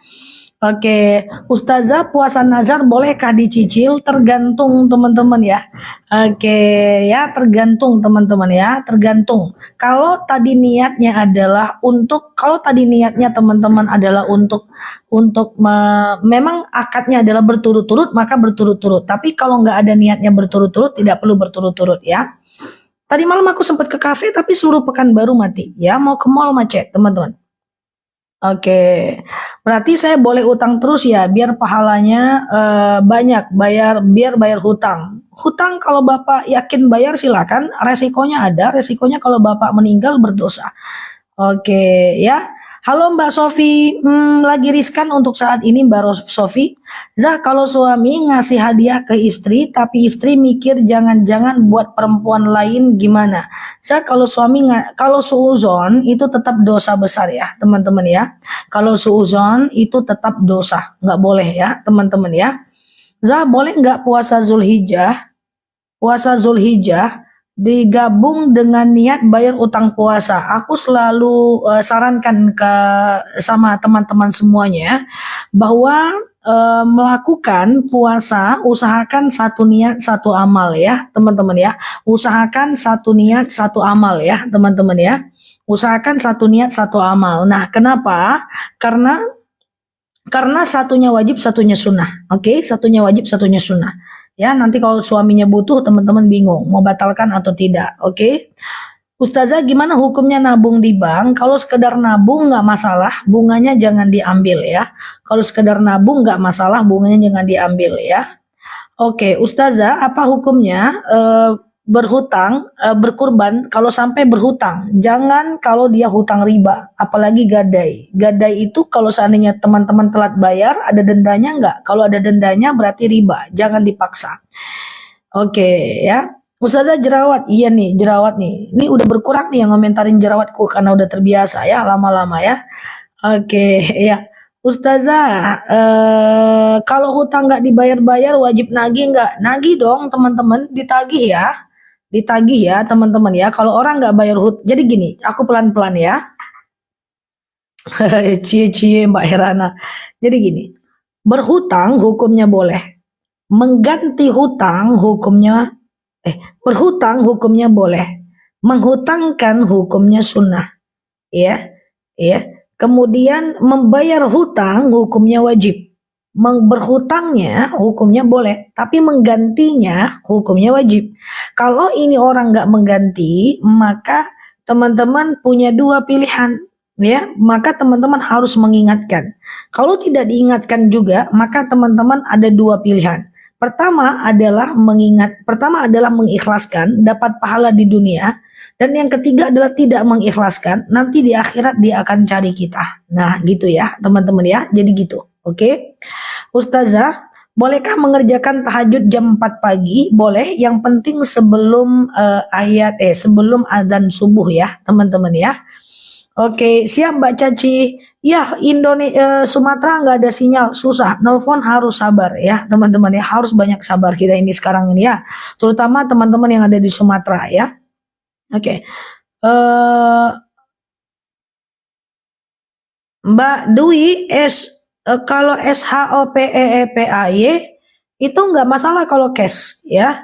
Oke, Ustazah, puasa nazar bolehkah dicicil? Tergantung teman-teman ya. Oke, ya tergantung teman-teman ya, tergantung. Kalau tadi niatnya teman-teman adalah memang akadnya adalah berturut-turut, maka berturut-turut. Tapi kalau nggak ada niatnya berturut-turut, tidak perlu berturut-turut ya. Tadi malam aku sempat ke kafe, tapi seluruh Pekanbaru mati. Ya, mau ke mall macet teman-teman. Oke, berarti saya boleh utang terus ya, biar pahalanya banyak, biar bayar hutang. Hutang kalau Bapak yakin bayar silakan, resikonya ada, resikonya kalau Bapak meninggal berdosa. Oke, ya. Halo Mbak Sofi, lagi riskan untuk saat ini Mbak Sofi. Zah, kalau suami ngasih hadiah ke istri, tapi istri mikir jangan-jangan buat perempuan lain gimana? Zah, kalau suuzon itu tetap dosa besar ya teman-teman ya. Kalau suuzon itu tetap dosa, nggak boleh ya teman-teman ya. Zah, boleh nggak puasa Zulhijjah? Puasa Zulhijjah digabung dengan niat bayar utang puasa. Aku selalu sarankan sama teman-teman semuanya bahwa melakukan puasa usahakan satu niat satu amal ya teman-teman ya. Usahakan satu niat satu amal ya teman-teman ya. Usahakan satu niat satu amal. Nah, kenapa? Karena satunya wajib, satunya sunnah. Oke, satunya wajib, satunya sunnah. Ya, nanti kalau suaminya butuh, teman-teman bingung mau batalkan atau tidak. Oke. Ustazah, gimana hukumnya nabung di bank? Kalau sekedar nabung nggak masalah, bunganya jangan diambil ya. Kalau sekedar nabung nggak masalah, bunganya jangan diambil ya. Oke, Ustazah, apa hukumnya berkurban kalau sampai berhutang? Jangan kalau dia hutang riba, apalagi gadai. Gadai itu kalau seandainya teman-teman telat bayar, ada dendanya nggak? Kalau ada dendanya berarti riba, jangan dipaksa. Oke ya. Ustazah, jerawat, iya nih jerawat nih. Ini udah berkurang nih yang ngomentarin jerawatku karena udah terbiasa ya lama-lama ya. Oke ya. Ustazah, kalau hutang nggak dibayar-bayar wajib nagih nggak? Nagih dong teman-teman, ditagih ya. Ditagih ya teman-teman ya. Kalau orang nggak bayar jadi gini, aku pelan-pelan ya. Cie-cie Mbak Herana. Jadi gini, berhutang hukumnya boleh. Mengganti hutang hukumnya, berhutang hukumnya boleh. Menghutangkan hukumnya sunnah. Ya, ya. Kemudian membayar hutang hukumnya wajib. Berhutangnya hukumnya boleh, tapi menggantinya hukumnya wajib. Kalau ini orang nggak mengganti, maka teman-teman punya 2 pilihan, ya. Maka teman-teman harus mengingatkan. Kalau tidak diingatkan juga, maka teman-teman ada 2 pilihan. Pertama adalah mengikhlaskan, dapat pahala di dunia. Dan yang ketiga adalah tidak mengikhlaskan, nanti di akhirat dia akan cari kita. Nah gitu ya teman-teman ya, jadi gitu. Oke. Ustazah, bolehkah mengerjakan tahajud jam 4 pagi? Boleh, yang penting sebelum sebelum adzan subuh ya teman-teman ya. Oke, siap Mbak Caci. Ya, Sumatera nggak ada sinyal, susah. Nelpon harus sabar ya teman-teman ya, harus banyak sabar kita ini sekarang ini ya. Terutama teman-teman yang ada di Sumatera ya. Oke. Mbak Dwi Kalau SHOPEEPAY itu nggak masalah kalau cash ya.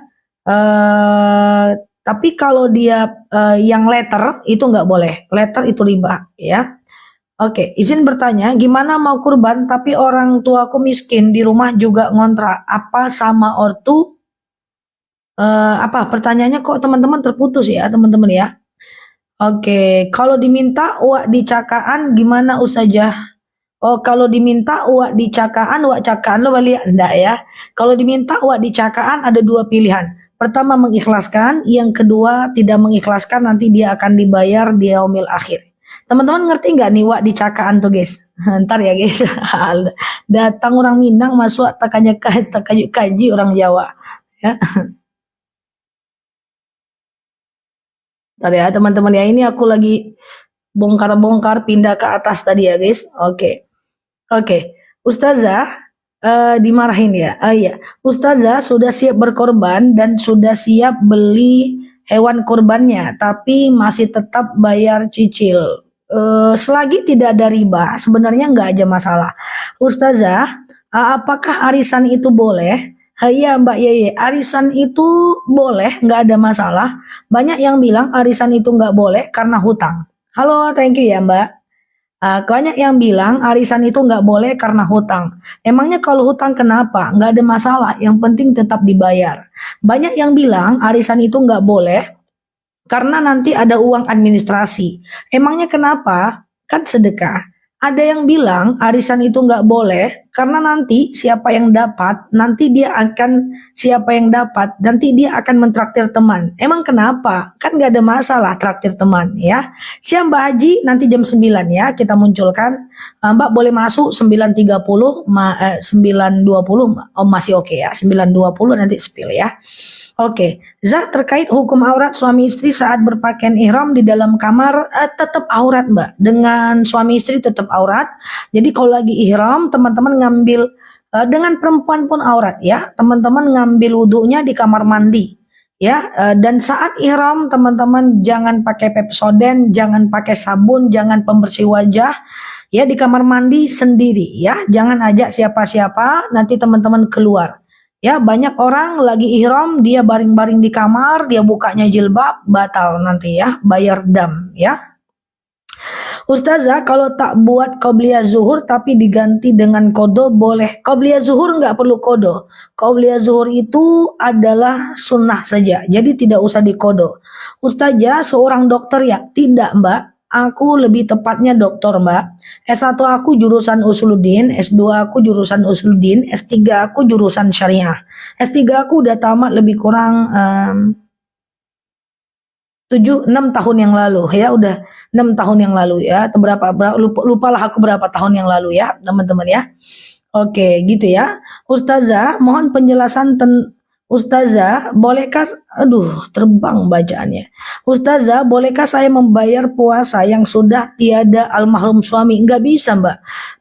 Tapi kalau dia yang letter itu nggak boleh. Letter itu riba ya. Oke, izin bertanya, gimana mau kurban tapi orang tuaku miskin di rumah juga ngontrak? Apa sama ortu? Apa pertanyaannya kok teman-teman terputus ya teman-teman ya? Oke, kalau diminta uak dicakaan gimana Ustazah? Oh, kalau diminta uak dicakaan, uak cakaan lo balik enggak ya? Kalau diminta uak dicakaan ada dua pilihan. Pertama mengikhlaskan, yang kedua tidak mengikhlaskan nanti dia akan dibayar di yaumil akhir. Teman-teman ngerti nggak nih uak dicakaan tuh guys? Ntar ya guys. Datang orang Minang masuk takanya kaji orang Jawa. Ya. Ntar ya teman-teman ya, ini aku lagi bongkar-bongkar pindah ke atas tadi ya guys. Oke. Oke. Ustazah dimarahin ya. Iya. Ustazah sudah siap berkorban dan sudah siap beli hewan kurbannya, tapi masih tetap bayar cicil. Selagi tidak ada riba, sebenarnya nggak aja masalah. Ustazah, apakah arisan itu boleh? Iya Mbak Yeye, arisan itu boleh, nggak ada masalah. Banyak yang bilang arisan itu nggak boleh karena hutang. Halo, thank you ya Mbak. Banyak yang bilang arisan itu nggak boleh karena hutang. Emangnya kalau hutang kenapa? Nggak ada masalah, yang penting tetap dibayar. Banyak yang bilang arisan itu nggak boleh karena nanti ada uang administrasi. Emangnya kenapa? Kan sedekah. Ada yang bilang arisan itu nggak boleh karena nanti siapa yang dapat, nanti dia akan mentraktir teman. Emang kenapa? Kan nggak ada masalah traktir teman ya. Siap Mbak Haji, nanti jam 9 ya kita munculkan. Mbak boleh masuk 9.30, 9.20, oh masih oke ya. 9.20 nanti spill ya. Oke, Zah terkait hukum aurat suami istri saat berpakaian ihram di dalam kamar tetap aurat Mbak. Dengan suami istri tetap aurat. Jadi kalau lagi ihram teman-teman ngambil dengan perempuan pun aurat ya. Teman-teman ngambil wudhunya di kamar mandi ya. Dan saat ihram teman-teman jangan pakai Pepsodent, jangan pakai sabun, jangan pembersih wajah ya, di kamar mandi sendiri ya. Jangan ajak siapa-siapa, nanti teman-teman keluar. Ya, banyak orang lagi ihram, dia baring-baring di kamar, dia bukanya jilbab, batal nanti ya, bayar dam ya. Ustazah, kalau tak buat qobliyah zuhur tapi diganti dengan kodo boleh. Qobliyah zuhur nggak perlu kodo. Qobliyah zuhur itu adalah sunnah saja, jadi tidak usah dikodo. Ustazah, seorang dokter ya? Tidak Mbak, aku lebih tepatnya doktor Mbak. S1 aku jurusan Usuluddin, S2 aku jurusan Usuluddin, S3 aku jurusan Syariah. S3 aku udah tamat lebih kurang 6 tahun yang lalu ya, udah 6 tahun yang lalu ya, atau berapa lupalah aku berapa tahun yang lalu ya teman-teman ya. Oke gitu ya. Ustazah mohon penjelasan Ustazah bolehkah terbang bacaannya. Ustazah bolehkah saya membayar puasa yang sudah tiada almarhum suami? Enggak bisa Mbak.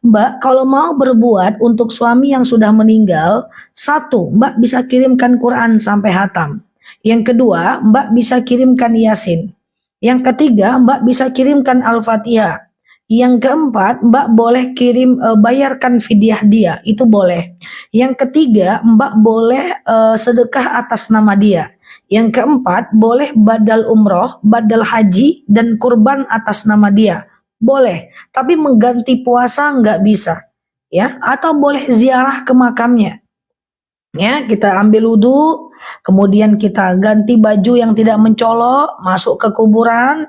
Mbak kalau mau berbuat untuk suami yang sudah meninggal, satu Mbak bisa kirimkan Quran sampai hatam. Yang kedua, Mbak bisa kirimkan Yasin. Yang ketiga, Mbak bisa kirimkan Al-Fatihah. Yang keempat, Mbak boleh bayarkan fidyah dia, itu boleh. Yang ketiga, Mbak boleh sedekah atas nama dia. Yang keempat, boleh badal umroh, badal haji, dan kurban atas nama dia. Boleh, tapi mengganti puasa nggak bisa. Ya, atau boleh ziarah ke makamnya. Ya, kita ambil wudhu, kemudian kita ganti baju yang tidak mencolok, masuk ke kuburan,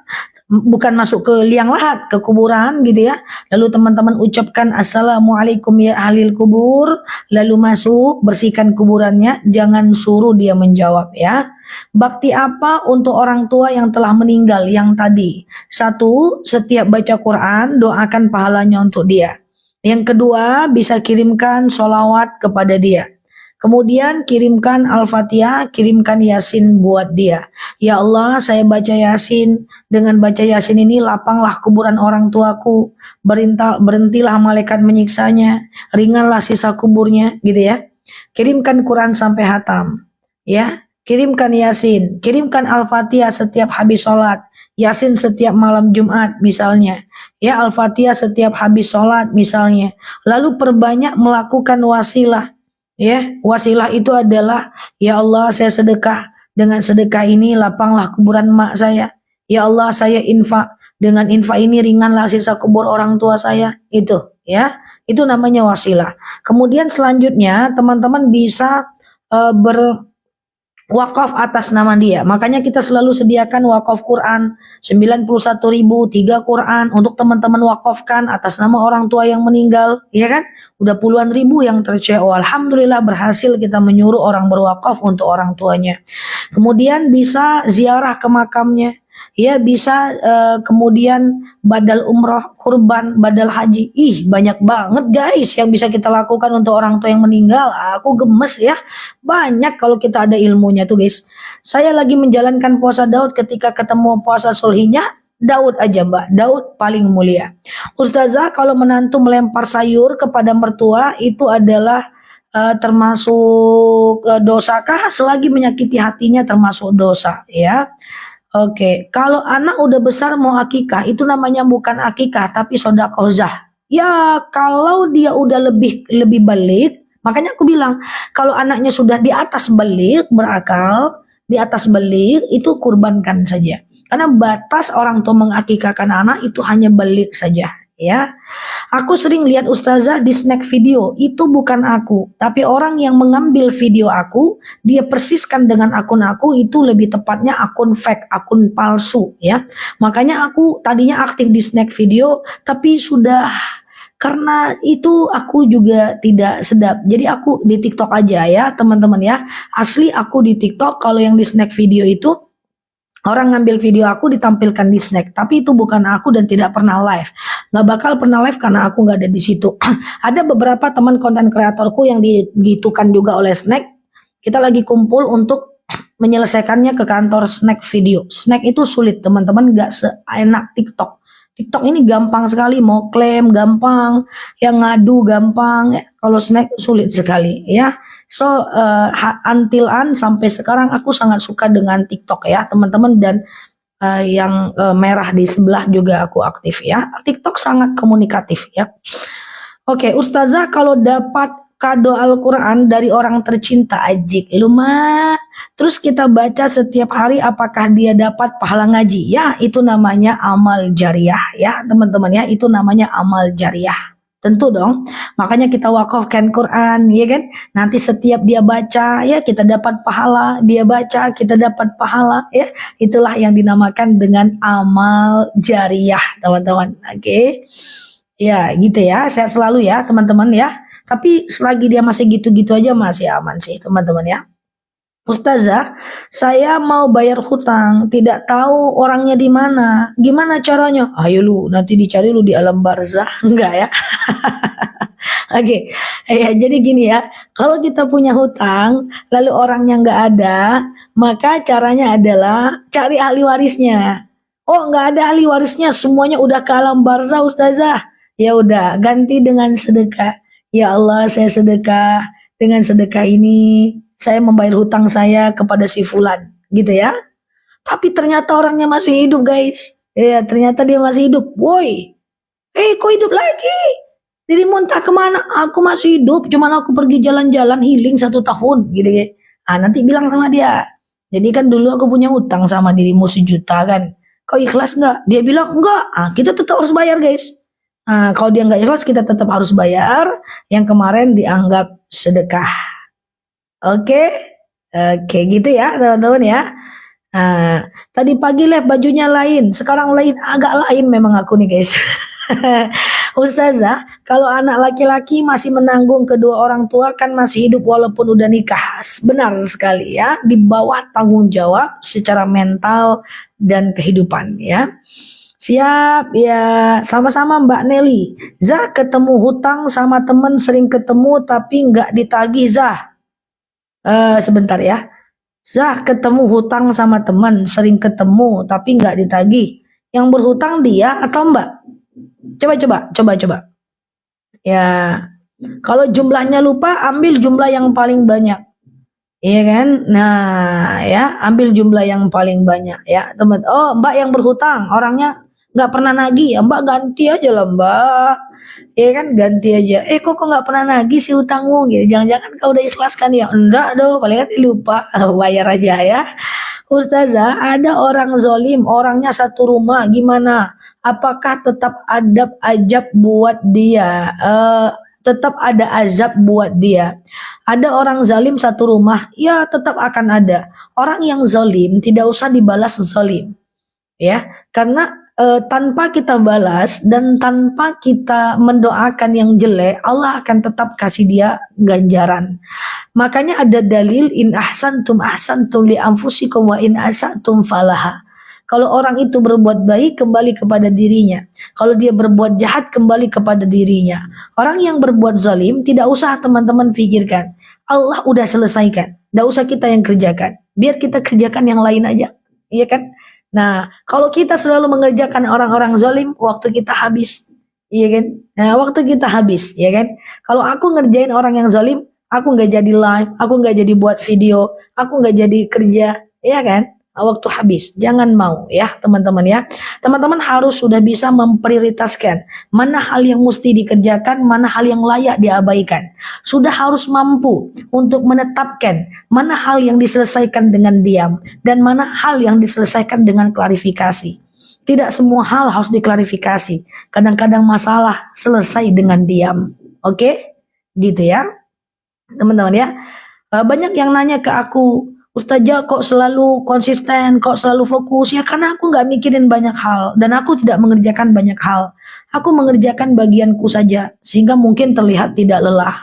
bukan masuk ke liang lahat, ke kuburan gitu ya. Lalu teman-teman ucapkan assalamualaikum ya ahlil kubur, lalu masuk, bersihkan kuburannya, jangan suruh dia menjawab ya. Bakti apa untuk orang tua yang telah meninggal yang tadi? Satu, setiap baca Quran, doakan pahalanya untuk dia. Yang kedua, bisa kirimkan sholawat kepada dia. Kemudian kirimkan Al-Fatihah, kirimkan Yasin buat dia. Ya Allah, saya baca Yasin. Dengan baca Yasin ini lapanglah kuburan orang tuaku. Berhentilah malaikat menyiksanya. Ringanlah sisa kuburnya, gitu ya. Kirimkan Quran sampai hatam. Ya, kirimkan Yasin, kirimkan Al-Fatihah setiap habis sholat. Yasin setiap malam Jumat misalnya, ya Al-Fatihah setiap habis sholat misalnya. Lalu perbanyak melakukan wasilah, ya wasilah itu adalah, ya Allah saya sedekah, dengan sedekah ini lapanglah kuburan emak saya. Ya Allah saya infak, dengan infak ini ringanlah sisa kubur orang tua saya. Itu ya, itu namanya wasilah. Kemudian selanjutnya teman-teman bisa berwakaf atas nama dia. Makanya kita selalu sediakan wakaf Quran 91.000, 3 Quran untuk teman-teman wakafkan atas nama orang tua yang meninggal, ya kan? Udah puluhan ribu yang tercewa. Alhamdulillah berhasil kita menyuruh orang berwakaf untuk orang tuanya. Kemudian bisa ziarah ke makamnya. Ya bisa kemudian badal umroh, kurban, badal haji. Ih banyak banget guys yang bisa kita lakukan untuk orang tua yang meninggal. Aku gemes ya. Banyak kalau kita ada ilmunya tuh guys. Saya lagi menjalankan puasa Daud, ketika ketemu puasa Sulhinya, Daud aja mbak, Daud paling mulia. Ustazah kalau menantu melempar sayur kepada mertua itu adalah termasuk dosakah? Selagi menyakiti hatinya termasuk dosa ya. Oke, kalau anak udah besar mau akikah, itu namanya bukan akikah tapi sodakozah. Ya, kalau dia udah lebih lebih balik, makanya aku bilang kalau anaknya sudah di atas balik berakal, di atas balik itu kurbankan saja. Karena batas orang tua mengakikahkan anak itu hanya balik saja, ya. Aku sering lihat ustazah di snack video, itu bukan aku, tapi orang yang mengambil video aku, dia persiskan dengan akun aku, itu lebih tepatnya akun fake, akun palsu ya. Makanya aku tadinya aktif di snack video, tapi sudah, karena itu aku juga tidak sedap. Jadi aku di TikTok aja ya teman-teman ya. Asli aku di TikTok, kalau yang di snack video itu orang ngambil video aku ditampilkan di snack, tapi itu bukan aku dan tidak pernah live. Nggak bakal pernah live karena aku nggak ada di situ. Ada beberapa teman konten kreatorku yang digitukan juga oleh snack. Kita lagi kumpul untuk menyelesaikannya ke kantor snack video. Snack itu sulit teman-teman, nggak seenak TikTok. TikTok ini gampang sekali, mau klaim gampang, yang ngadu gampang. Kalau snack sulit sekali ya. So sampai sekarang aku sangat suka dengan TikTok ya teman-teman, dan yang merah di sebelah juga aku aktif ya. TikTok sangat komunikatif ya. Oke, Ustazah kalau dapat kado Al-Quran dari orang tercinta ajik lumah, terus kita baca setiap hari, apakah dia dapat pahala ngaji? Ya, itu namanya amal jariah ya teman-teman ya, itu namanya amal jariah. Tentu dong, makanya kita wakafkan Quran, ya kan? Nanti setiap dia baca, ya kita dapat pahala. Dia baca, kita dapat pahala, ya. Itulah yang dinamakan dengan amal jariah, teman-teman. Oke, ya gitu ya. Saya selalu ya, teman-teman ya. Tapi selagi dia masih gitu-gitu aja masih aman sih, teman-teman ya. Ustazah, saya mau bayar hutang, tidak tahu orangnya di mana. Gimana caranya? Ayo lu, nanti dicari lu di alam barzah. Enggak ya? Oke, ya jadi gini ya. Kalau kita punya hutang, lalu orangnya nggak ada, maka caranya adalah cari ahli warisnya. Oh, nggak ada ahli warisnya, semuanya udah ke alam barzah, Ustazah. Ya udah, ganti dengan sedekah. Ya Allah, saya sedekah. Dengan sedekah ini saya membayar hutang saya kepada si fulan, gitu ya. Tapi ternyata orangnya masih hidup, guys. Ya, ternyata dia masih hidup. Woi, kok hidup lagi? Dirimu entah kemana? Aku masih hidup, cuman aku pergi jalan-jalan healing 1 tahun, gitu ya. Nanti bilang sama dia. Jadi kan dulu aku punya hutang sama dirimu 1 juta kan. Kau ikhlas nggak? Dia bilang enggak. Kita tetap harus bayar, guys. Kalau dia nggak ikhlas, kita tetap harus bayar. Yang kemarin dianggap sedekah. Oke, gitu ya teman-teman ya. Tadi pagi lihat bajunya lain, sekarang lain, agak lain memang aku nih guys. Ustazah, kalau anak laki-laki masih menanggung kedua orang tua kan masih hidup walaupun udah nikah. Benar sekali ya, di bawah tanggung jawab secara mental dan kehidupan ya. Siap ya, sama-sama Mbak Nelly. Zah ketemu hutang sama temen, sering ketemu tapi nggak ditagih Zah. Sebentar ya. Zah ketemu hutang sama teman, sering ketemu tapi nggak ditagih. Yang berhutang dia atau Mbak? Coba. Ya, kalau jumlahnya lupa, ambil jumlah yang paling banyak. Iya kan? Nah, ya, ambil jumlah yang paling banyak ya, teman. Oh, Mbak yang berhutang, orangnya nggak pernah nagih ya, Mbak ganti aja lah, Mbak. Iya kan, ganti aja. Kok nggak pernah nagih sih hutangmu gitu. Jangan-jangan kau udah ikhlaskan ya? Enggak dong, paling kan lupa. Bayar aja ya. Ustazah, ada orang zolim, orangnya satu rumah, gimana? Apakah tetap adab ajab buat dia? Tetap ada azab buat dia. Ada orang zalim satu rumah, ya tetap akan ada. Orang yang zalim tidak usah dibalas zalim, ya. Karena tanpa kita balas dan tanpa kita mendoakan yang jelek, Allah akan tetap kasih dia ganjaran. Makanya ada dalil in ahsantum li anfusikum wa in asatum falaha. Kalau orang itu berbuat baik kembali kepada dirinya. Kalau dia berbuat jahat kembali kepada dirinya. Orang yang berbuat zalim tidak usah teman-teman pikirkan. Allah udah selesaikan. Tidak usah kita yang kerjakan. Biar kita kerjakan yang lain aja. Iya kan? Nah, kalau kita selalu mengerjakan orang-orang zalim, waktu kita habis. Iya kan? Nah, waktu kita habis, ya kan? Kalau aku ngerjain orang yang zalim, aku nggak jadi live, aku nggak jadi buat video, aku nggak jadi kerja, ya kan? Waktu habis, jangan mau ya teman-teman ya. Teman-teman harus sudah bisa memprioritaskan mana hal yang mesti dikerjakan, mana hal yang layak diabaikan. Sudah harus mampu untuk menetapkan mana hal yang diselesaikan dengan diam dan mana hal yang diselesaikan dengan klarifikasi. Tidak semua hal harus diklarifikasi. Kadang-kadang masalah selesai dengan diam. Oke? Gitu ya teman-teman ya. Banyak yang nanya ke aku, Ustazah kok selalu konsisten, kok selalu fokus? Ya karena aku nggak mikirin banyak hal dan aku tidak mengerjakan banyak hal. Aku mengerjakan bagianku saja sehingga mungkin terlihat tidak lelah.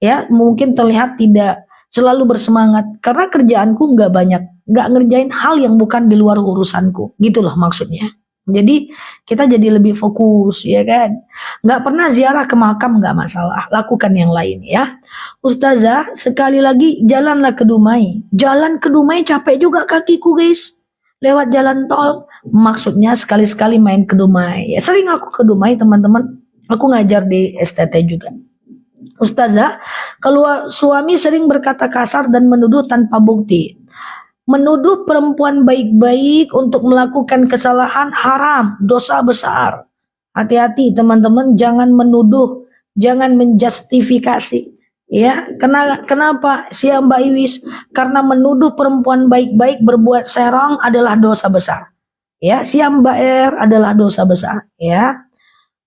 Ya, mungkin terlihat tidak selalu bersemangat karena kerjaanku nggak banyak, nggak ngerjain hal yang bukan di luar urusanku. Gitu loh maksudnya. Jadi kita jadi lebih fokus ya kan. Nggak pernah ziarah ke makam nggak masalah, lakukan yang lain ya. Ustazah, sekali lagi jalanlah ke Dumai. Jalan ke Dumai capek juga kakiku guys. Lewat jalan tol, maksudnya sekali-sekali main ke Dumai. Ya, sering aku ke Dumai teman-teman. Aku ngajar di STT juga. Ustazah, kalau suami sering berkata kasar dan menuduh tanpa bukti. Menuduh perempuan baik-baik untuk melakukan kesalahan haram, dosa besar. Hati-hati teman-teman, jangan menuduh, jangan menjustifikasi. Ya, kenapa sih Mbak Iwis? Karena menuduh perempuan baik-baik berbuat serong adalah dosa besar. Ya, siam Mbak Er adalah dosa besar. Ya,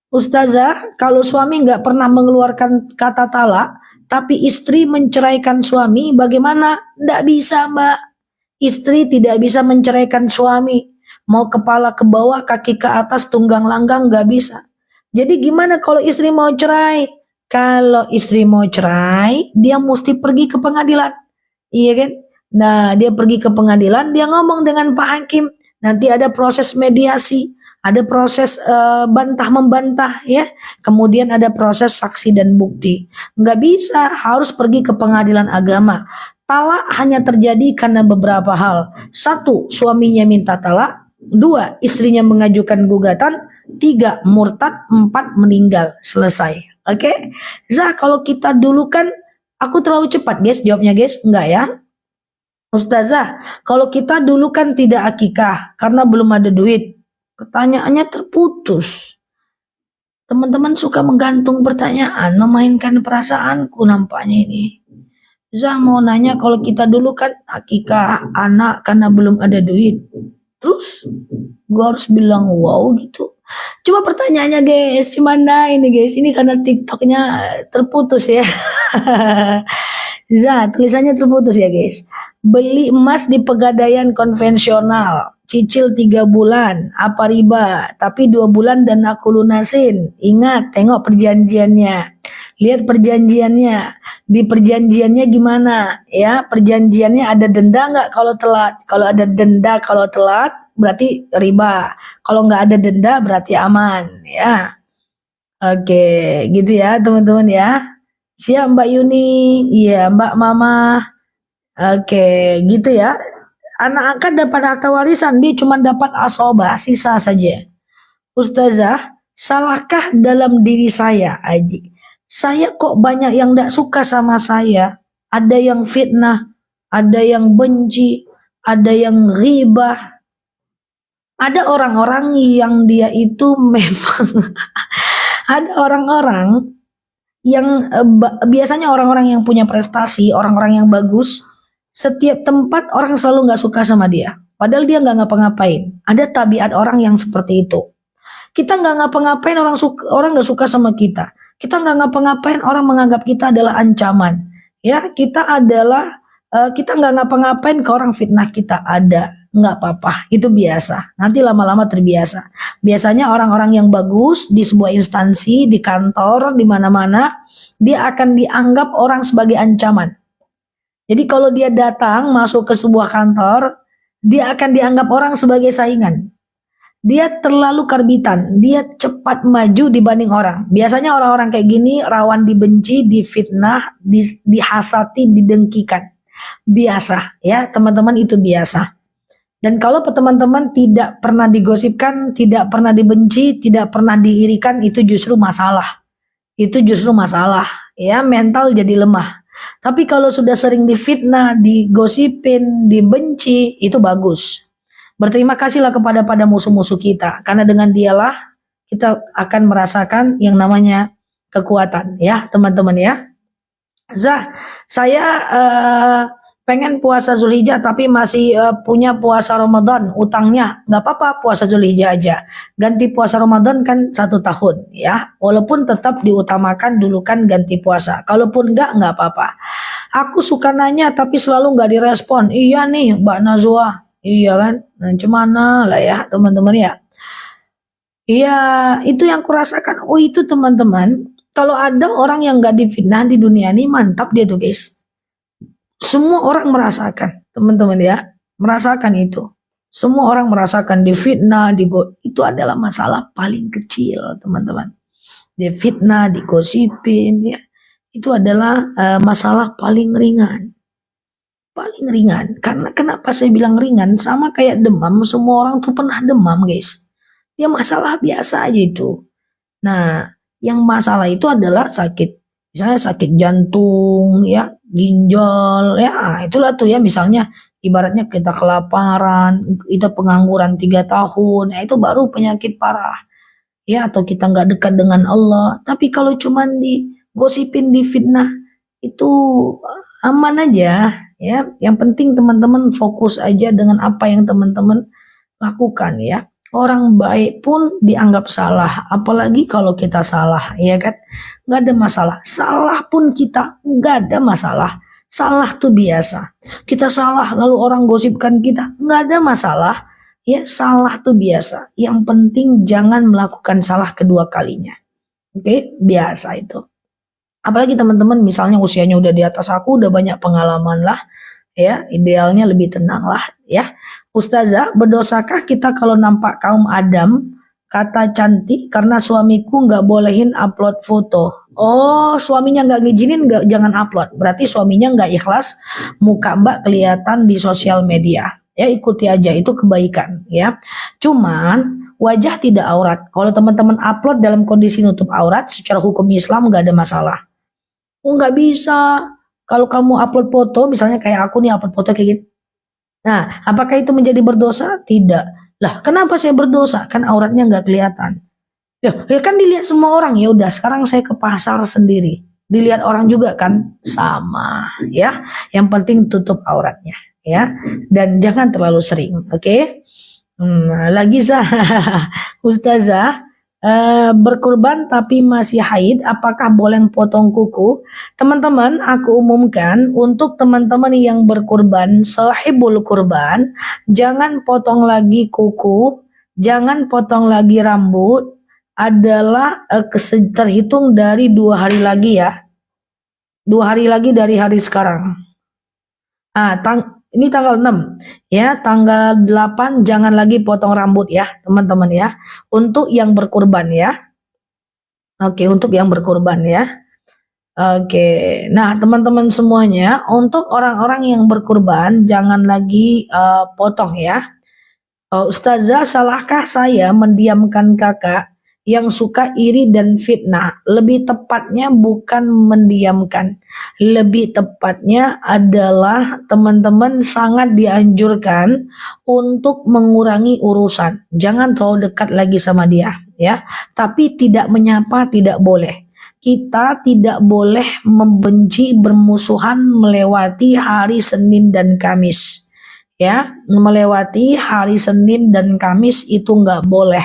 Ustazah, kalau suami nggak pernah mengeluarkan kata talak, tapi istri menceraikan suami, bagaimana? Nggak bisa Mbak. Istri tidak bisa menceraikan suami. Mau kepala ke bawah, kaki ke atas, tunggang langgang nggak bisa. Jadi gimana kalau istri mau cerai? Kalau istri mau cerai, dia mesti pergi ke pengadilan. Iya kan? Nah, dia pergi ke pengadilan, dia ngomong dengan Pak Hakim. Nanti ada proses mediasi, ada proses bantah membantah ya. Kemudian ada proses saksi dan bukti. Nggak bisa, harus pergi ke pengadilan agama. Talak hanya terjadi karena beberapa hal. Satu, suaminya minta talak. Dua, istrinya mengajukan gugatan. Tiga, murtad. Empat, meninggal. Selesai. Oke? Zah, kalau kita dulu kan, aku terlalu cepat guys jawabnya guys. Enggak ya? Ustazah, kalau kita dulu kan tidak akikah karena belum ada duit. Pertanyaannya terputus. Teman-teman suka menggantung pertanyaan, memainkan perasaanku nampaknya ini. Zah mau nanya kalau kita dulu kan akikah anak karena belum ada duit. Terus gua harus bilang wow gitu. Coba pertanyaannya guys, gimana ini guys? Ini karena TikToknya terputus ya. Zah, tulisannya terputus ya guys. Beli emas di pegadaian konvensional, cicil 3 bulan, apa riba? Tapi 2 bulan dan aku lunasin. Ingat, tengok perjanjiannya. Lihat perjanjiannya. Di perjanjiannya gimana? Ya, perjanjiannya ada denda nggak kalau telat? Kalau ada denda kalau telat, berarti riba. Kalau nggak ada denda, berarti aman. Ya, oke, gitu ya teman-teman ya. Siap Mbak Yuni, iya Mbak Mama. Oke, gitu ya. Anak angkat dapat harta warisan, dia cuma dapat asoba, sisa saja. Ustazah, salahkah dalam diri saya, Aji? Saya kok banyak yang tidak suka sama saya. Ada yang fitnah. ada yang benci, ada yang ghibah, ada orang-orang yang dia itu memang ada orang-orang yang biasanya orang-orang yang punya prestasi, orang-orang yang bagus, setiap tempat orang selalu nggak suka sama dia. Padahal dia nggak ngapa-ngapain. Ada tabiat orang yang seperti itu. Kita nggak ngapa-ngapain orang nggak suka sama kita. Kita nggak ngapa-ngapain orang menganggap kita adalah ancaman. Ya, kita nggak ngapa-ngapain ke orang fitnah kita ada. Nggak apa-apa, itu biasa. Nanti lama-lama terbiasa. Biasanya orang-orang yang bagus di sebuah instansi, di kantor, di mana-mana, dia akan dianggap orang sebagai ancaman. Jadi kalau dia datang masuk ke sebuah kantor, dia akan dianggap orang sebagai saingan. Dia terlalu karbitan, dia cepat maju dibanding orang. Biasanya orang-orang kayak gini rawan dibenci, difitnah, dihasati, didengkikan. Biasa ya teman-teman, itu biasa. Dan kalau teman-teman tidak pernah digosipkan, tidak pernah dibenci, tidak pernah diirikan, itu justru masalah. Itu justru masalah, ya, mental jadi lemah. Tapi kalau sudah sering difitnah, digosipin, dibenci, itu bagus. Berterima kasihlah kepada musuh-musuh kita, karena dengan dialah kita akan merasakan yang namanya kekuatan, ya teman-teman ya. Saya pengen puasa Zulhijjah tapi masih punya puasa Ramadan, utangnya nggak apa-apa, puasa Zulhijjah aja, ganti puasa Ramadan kan 1 tahun ya, walaupun tetap diutamakan dulu kan ganti puasa, kalaupun nggak apa-apa. Aku suka nanya tapi selalu nggak direspon. Iya nih Mbak Nazwa, iya kan, nah, cuman lah ya teman-teman ya. Iya, itu yang kurasakan. Oh itu teman-teman, kalau ada orang yang nggak difitnah di dunia ini, mantap dia tuh guys. Semua orang merasakan, teman-teman ya, merasakan itu. Semua orang merasakan difitnah, itu adalah masalah paling kecil, teman-teman. Difitnah, digosipin, ya, itu adalah masalah paling ringan. Paling ringan. Karena kenapa saya bilang ringan? Sama kayak demam, semua orang tuh pernah demam, guys. Ya masalah biasa aja itu. Nah, yang masalah itu adalah sakit, misalnya sakit jantung, ya, ginjal, ya, itulah tuh ya, misalnya ibaratnya kita kelaparan, kita pengangguran 3 tahun, ya itu baru penyakit parah, ya, atau kita nggak dekat dengan Allah. Tapi kalau cuman digosipin, difitnah, itu aman aja, ya. Yang penting teman-teman fokus aja dengan apa yang teman-teman lakukan, ya. Orang baik pun dianggap salah, apalagi kalau kita salah, ya kan? Nggak ada masalah. Salah pun kita nggak ada masalah. Salah tuh biasa. Kita salah lalu orang gosipkan kita, nggak ada masalah. Ya salah tuh biasa. Yang penting jangan melakukan salah kedua kalinya. Oke, biasa itu. Apalagi teman-teman misalnya usianya udah di atas aku, udah banyak pengalaman lah. Ya, idealnya lebih tenang lah, ya. Ustazah, berdosakah kita kalau nampak kaum Adam, kata cantik karena suamiku nggak bolehin upload foto? Oh, suaminya nggak ngizinin, jangan upload. Berarti suaminya nggak ikhlas muka mbak kelihatan di sosial media. Ya ikuti aja, itu kebaikan ya. Cuman wajah tidak aurat. Kalau teman-teman upload dalam kondisi nutup aurat, secara hukum Islam nggak ada masalah. Oh nggak bisa. Kalau kamu upload foto, misalnya kayak aku nih upload foto kayak gitu. Nah, apakah itu menjadi berdosa? Tidak. Lah, kenapa saya berdosa? Kan auratnya nggak kelihatan. Ya kan dilihat semua orang. Ya udah, sekarang saya ke pasar sendiri. Dilihat orang juga kan sama, ya. Yang penting tutup auratnya, ya. Dan jangan terlalu sering, oke? Lagi Ustazah, berkurban tapi masih haid, apakah boleh potong kuku? Teman-teman, aku umumkan untuk teman-teman yang berkurban, sahibul kurban, jangan potong lagi kuku, jangan potong lagi rambut, adalah terhitung dari 2 hari lagi ya. 2 hari lagi dari hari sekarang. Ini tanggal 6 ya, tanggal 8 jangan lagi potong rambut ya teman-teman ya, untuk yang berkurban ya. Oke, untuk yang berkurban ya. Oke, nah teman-teman semuanya, untuk orang-orang yang berkurban jangan lagi potong ya. Ustazah, salahkah saya mendiamkan kakak yang suka iri dan fitnah. Lebih tepatnya bukan mendiamkan. Lebih tepatnya adalah teman-teman sangat dianjurkan untuk mengurangi urusan. Jangan terlalu dekat lagi sama dia, ya. Tapi tidak menyapa tidak boleh. Kita tidak boleh membenci bermusuhan melewati hari Senin dan Kamis. Ya, melewati hari Senin dan Kamis itu nggak boleh.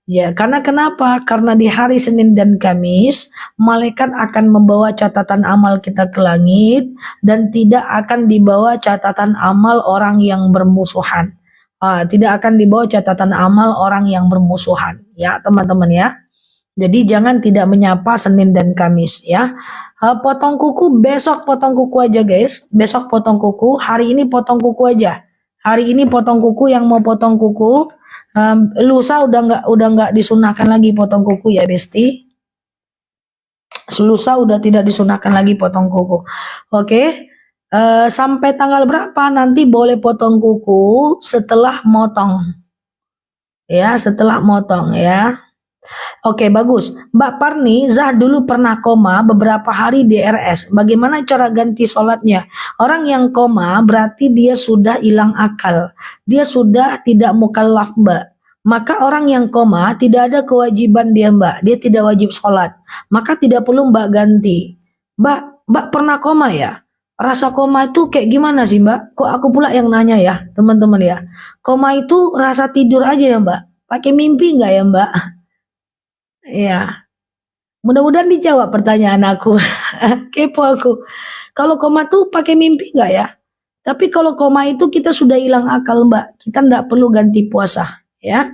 Ya, karena kenapa? Karena di hari Senin dan Kamis, malaikat akan membawa catatan amal kita ke langit dan tidak akan dibawa catatan amal orang yang bermusuhan. Tidak akan dibawa catatan amal orang yang bermusuhan. Ya, teman-teman ya. Jadi jangan tidak menyapa Senin dan Kamis ya. Potong kuku besok potong kuku aja guys. Besok potong kuku. Hari ini potong kuku aja. Hari ini potong kuku yang mau potong kuku. Lusa udah nggak disunahkan lagi potong kuku ya Besti. Lusa udah tidak disunahkan lagi potong kuku. Oke. Sampai tanggal berapa nanti boleh potong kuku setelah motong. Ya, setelah motong ya. Oke, bagus. Mbak Parni, Zah dulu pernah koma beberapa hari di RS. Bagaimana cara ganti sholatnya? Orang yang koma berarti dia sudah hilang akal. Dia sudah tidak mukallaf, Mbak. Maka orang yang koma tidak ada kewajiban dia, Mbak. Dia tidak wajib sholat. Maka tidak perlu Mbak ganti. Mbak pernah koma ya? Rasa koma itu kayak gimana sih, Mbak? Kok aku pula yang nanya ya, teman-teman ya? Koma itu rasa tidur aja ya, Mbak? Pakai mimpi nggak ya, Mbak? Ya, mudah-mudahan dijawab pertanyaan aku. Kepo aku. Kalau koma tuh pakai mimpi nggak ya? Tapi kalau koma itu kita sudah hilang akal Mbak. Kita nggak perlu ganti puasa. Ya.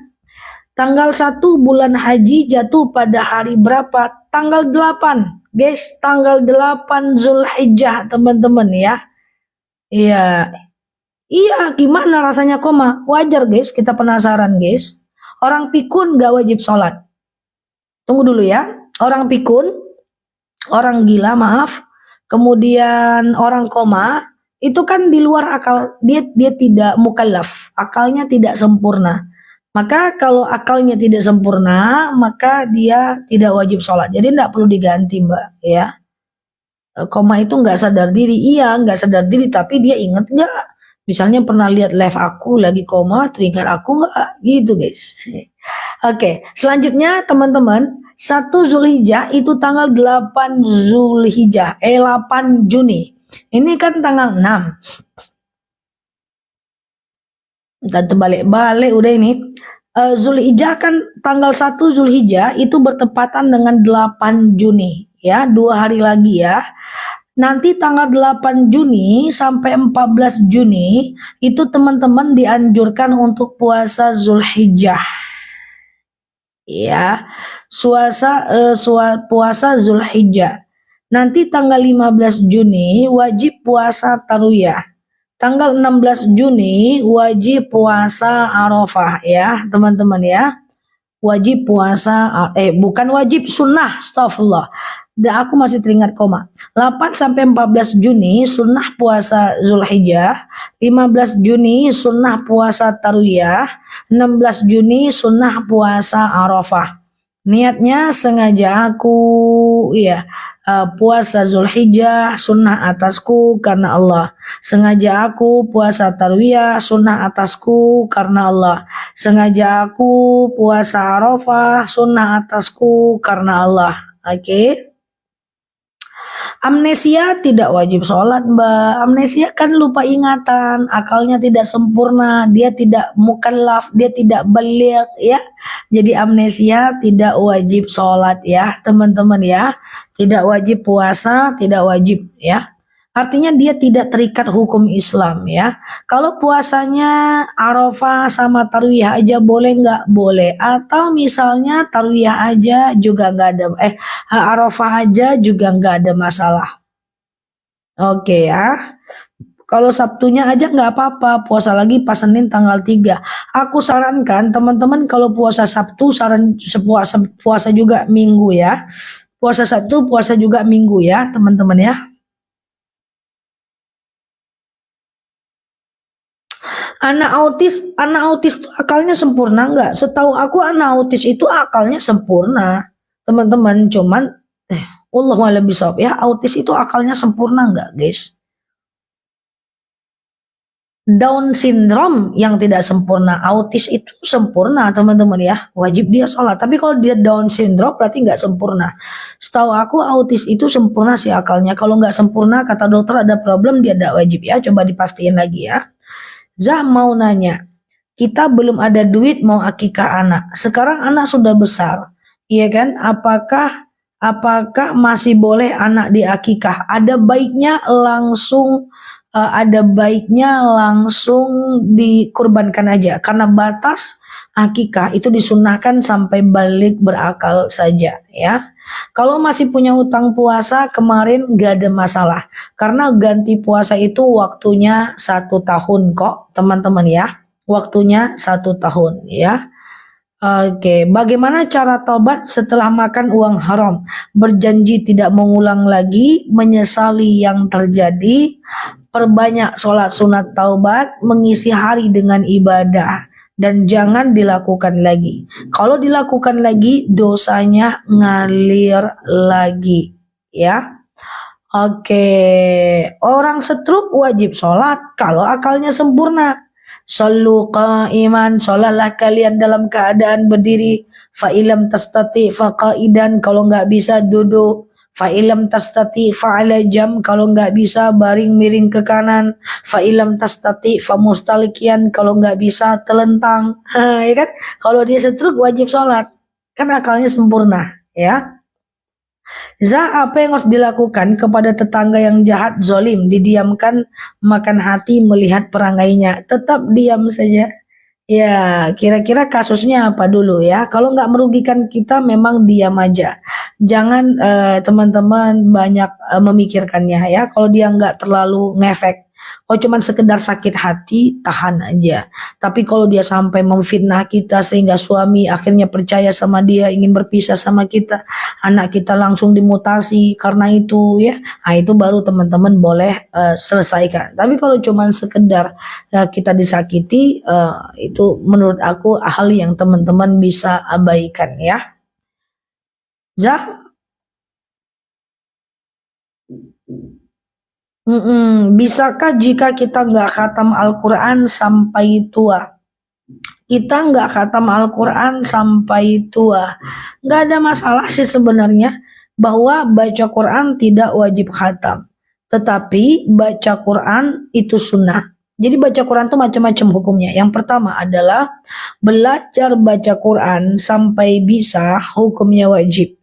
Tanggal 1 bulan haji jatuh pada hari berapa? Tanggal 8. Guys, tanggal 8 Zulhijjah teman-teman ya. Iya. Iya, gimana rasanya koma? Wajar guys, kita penasaran guys. Orang pikun nggak wajib sholat. Tunggu dulu ya. Orang pikun, orang gila, maaf. Kemudian orang koma, itu kan di luar akal. Dia tidak mukallaf. Akalnya tidak sempurna. Maka kalau akalnya tidak sempurna, maka dia tidak wajib sholat. Jadi tidak perlu diganti, Mbak. Ya. Koma itu nggak sadar diri. Iya, nggak sadar diri. Tapi dia ingat nggak? Misalnya pernah lihat live aku lagi koma, teringat aku nggak? Gitu guys. Oke, selanjutnya teman-teman, 1 Zulhijjah itu tanggal 8 Zulhijjah, 8 Juni. Ini kan tanggal 6. Dan terbalik-balik udah ini. Zulhijjah kan tanggal 1 Zulhijjah itu bertepatan dengan 8 Juni. Ya, 2 hari lagi ya. Nanti tanggal 8 Juni sampai 14 Juni itu teman-teman dianjurkan untuk puasa Zulhijjah. Ya, puasa Zulhijjah. Nanti tanggal 15 Juni wajib puasa Tarwiyah. Tanggal 16 Juni wajib puasa Arafah ya, teman-teman ya. Wajib puasa bukan wajib, sunnah, astagfirullah. Dan aku masih teringat koma. 8 sampai 14 Juni sunnah puasa Zulhijjah, 15 Juni sunnah puasa Tarwiyah, 16 Juni sunnah puasa Arafah. Niatnya sengaja aku puasa Zulhijjah sunnah atasku karena Allah. Sengaja aku puasa Tarwiyah sunnah atasku karena Allah. Sengaja aku puasa Arafah sunnah atasku karena Allah. Oke. Amnesia tidak wajib sholat Mbak. Amnesia kan lupa ingatan, akalnya tidak sempurna, dia tidak mukallaf, dia tidak baligh ya. Jadi amnesia tidak wajib sholat ya teman-teman ya. Tidak wajib puasa, tidak wajib ya. Artinya dia tidak terikat hukum Islam ya. Kalau puasanya Arafah sama Tarwiyah aja boleh nggak? Boleh. Atau misalnya Tarwiyah aja juga nggak ada. Arafah aja juga nggak ada masalah. Oke ya. Kalau Sabtunya aja nggak apa-apa. Puasa lagi pas Senin tanggal 3. Aku sarankan teman-teman kalau puasa Sabtu puasa juga Minggu ya. Puasa Sabtu puasa juga Minggu ya teman-teman ya. Anak autis itu akalnya sempurna nggak? Setahu aku anak autis itu akalnya sempurna, teman-teman. Cuman, wallahu a'lam bishawab ya, autis itu akalnya sempurna nggak, guys? Down syndrome yang tidak sempurna, autis itu sempurna, teman-teman ya. Wajib dia sholat. Tapi kalau dia Down syndrome berarti nggak sempurna. Setahu aku autis itu sempurna sih akalnya. Kalau nggak sempurna, kata dokter ada problem, dia tidak wajib ya. Coba dipastiin lagi ya. Zah mau nanya, kita belum ada duit mau akikah anak. Sekarang anak sudah besar, iya kan? Apakah masih boleh anak diakikah? Ada baiknya langsung dikurbankan aja, karena batas akikah itu disunahkan sampai balik berakal saja ya. Kalau masih punya utang puasa kemarin gak ada masalah, karena ganti puasa itu waktunya 1 tahun kok teman-teman ya, waktunya 1 tahun ya. Oke, bagaimana cara tobat setelah makan uang haram? Berjanji tidak mengulang lagi, menyesali yang terjadi, perbanyak sholat sunat taubat, mengisi hari dengan ibadah, dan jangan dilakukan lagi. Kalau dilakukan lagi, dosanya ngalir lagi, ya. Oke, orang stroke wajib sholat kalau akalnya sempurna. Sallu qa'iman, sholatlah kalian dalam keadaan berdiri. Fa'ilam tastati faqaidan, kalau nggak bisa duduk. Fa'ilam tastati fa'ala jam, kalau nggak bisa baring miring ke kanan. Fa'ilam tastati famustalikian, kalau nggak bisa telentang. Ya kan? Kalau dia stroke wajib sholat, kan akalnya sempurna, ya. Apa yang harus dilakukan kepada tetangga yang jahat, zolim? Didiamkan, makan hati melihat perangainya. Tetap diam saja. Ya, kira-kira kasusnya apa dulu ya? Kalau nggak merugikan kita, memang diam aja. Jangan teman-teman banyak memikirkannya ya. Kalau dia nggak terlalu ngefek, kalau cuma sekedar sakit hati, tahan aja. Tapi kalau dia sampai memfitnah kita sehingga suami akhirnya percaya sama dia, ingin berpisah sama kita, anak kita langsung dimutasi karena itu ya, nah itu baru teman-teman boleh selesaikan. Tapi kalau cuma sekedar kita disakiti, itu menurut aku hal yang teman-teman bisa abaikan ya. Zah? Bisakah jika kita nggak khatam Al-Quran sampai tua? Kita nggak khatam Al-Quran sampai tua, nggak ada masalah sih sebenarnya, bahwa baca Quran tidak wajib khatam. Tetapi baca Quran itu sunnah. Jadi baca Quran itu macam-macam hukumnya. Yang pertama adalah belajar baca Quran sampai bisa, hukumnya wajib.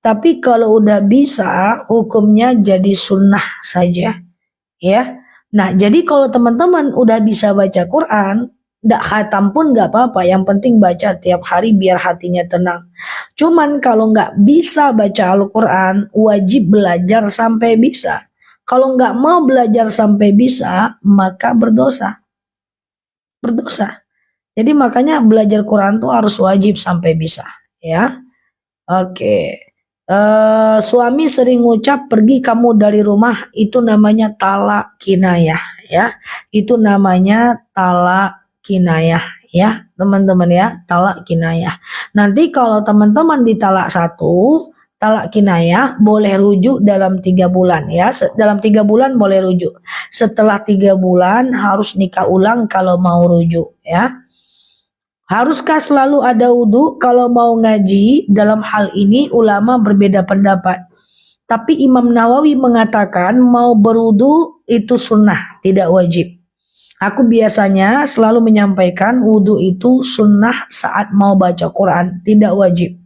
Tapi kalau udah bisa, hukumnya jadi sunnah saja, ya. Nah, jadi kalau teman-teman udah bisa baca Quran, nggak khatam pun nggak apa-apa. Yang penting baca tiap hari biar hatinya tenang. Cuman kalau nggak bisa baca Al-Quran, wajib belajar sampai bisa. Kalau nggak mau belajar sampai bisa, maka berdosa. Berdosa. Jadi makanya belajar Quran tuh harus wajib sampai bisa, ya. Oke. Suami sering ngucap pergi kamu dari rumah, itu namanya talak kinayah ya. Itu namanya talak kinayah ya, teman-teman ya, talak kinayah. Nanti kalau teman-teman ditalak 1, talak kinayah boleh rujuk dalam 3 bulan ya. Dalam 3 bulan boleh rujuk. Setelah 3 bulan harus nikah ulang kalau mau rujuk ya. Haruskah selalu ada wudhu kalau mau ngaji? Dalam hal ini ulama berbeda pendapat. Tapi Imam Nawawi mengatakan mau berwudhu itu sunnah, tidak wajib. Aku biasanya selalu menyampaikan wudhu itu sunnah saat mau baca Quran, tidak wajib.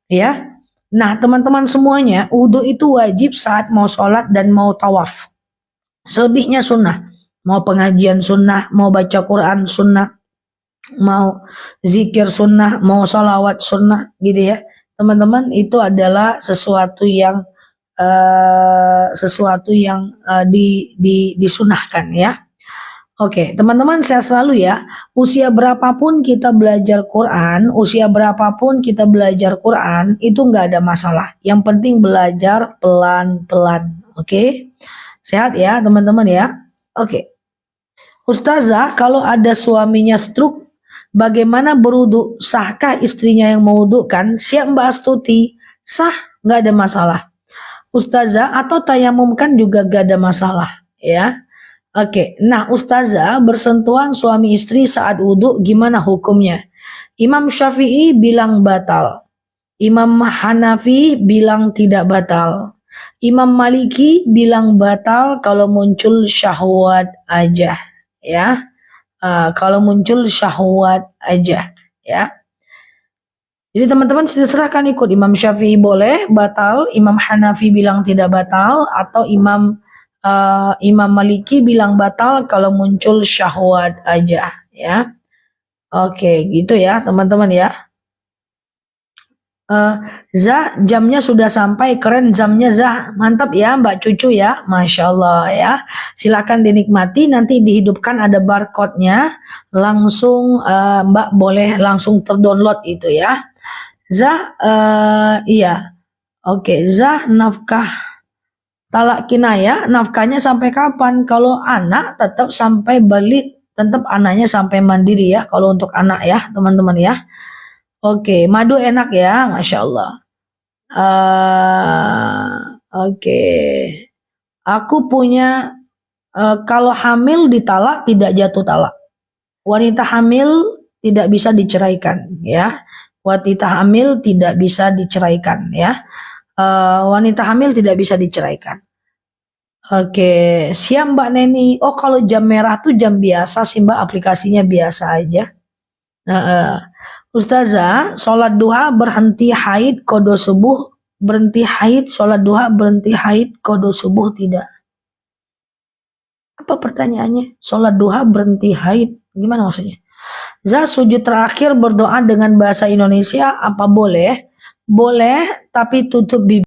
Ya, nah teman-teman semuanya, wudhu itu wajib saat mau sholat dan mau tawaf. Selebihnya sunnah. Mau pengajian sunnah, mau baca Quran sunnah, mau zikir sunnah, mau salawat sunnah gitu ya teman-teman. Itu adalah sesuatu yang disunahkan ya. Oke teman-teman, saya selalu ya, usia berapapun kita belajar Quran, itu nggak ada masalah. Yang penting belajar pelan-pelan. Oke, sehat ya teman-teman ya. Oke. Ustazah, kalau ada suaminya stroke, bagaimana berwudu? Sahkah istrinya yang mewudukan? Siap Mbak Astuti, sah, nggak ada masalah. Ustazah, atau tayamum kan juga gak ada masalah, ya. Oke, nah Ustazah, bersentuhan suami istri saat wudhu gimana hukumnya? Imam Syafi'i bilang batal, Imam Hanafi bilang tidak batal, Imam Maliki bilang batal kalau muncul syahwat aja, ya. Kalau muncul syahwat aja, ya. Jadi teman-teman silahkan ikut. Imam Syafi'i boleh batal, Imam Hanafi bilang tidak batal, atau Imam Maliki bilang batal kalau muncul syahwat aja, ya. Oke, gitu ya teman-teman ya. Zah, jamnya sudah sampai, keren jamnya Zah, mantap ya Mbak Cucu ya, Masya Allah ya. Silakan dinikmati, nanti dihidupkan ada barcode-nya, langsung Mbak boleh langsung terdownload itu ya. Zah, iya, oke. Zah, nafkah talak kinayah, nafkahnya sampai kapan? Kalau anak tetap sampai balik, tetap anaknya sampai mandiri ya, kalau untuk anak ya teman-teman ya. Oke, madu enak ya, Masya Allah. Oke, aku punya, kalau hamil ditalak tidak jatuh talak. Wanita hamil tidak bisa diceraikan ya. Wanita hamil tidak bisa diceraikan ya. Wanita hamil tidak bisa diceraikan. Oke, siap Mbak Neni. Oh, kalau jam merah tuh jam biasa sih Mbak, aplikasinya biasa aja. Ustazah, sholat duha berhenti haid qada subuh, berhenti haid, sholat duha berhenti haid qada subuh tidak? Apa pertanyaannya? Sholat duha berhenti haid, gimana maksudnya? Zah, sujud terakhir berdoa dengan bahasa Indonesia apa boleh? Boleh, tapi tutup bibir.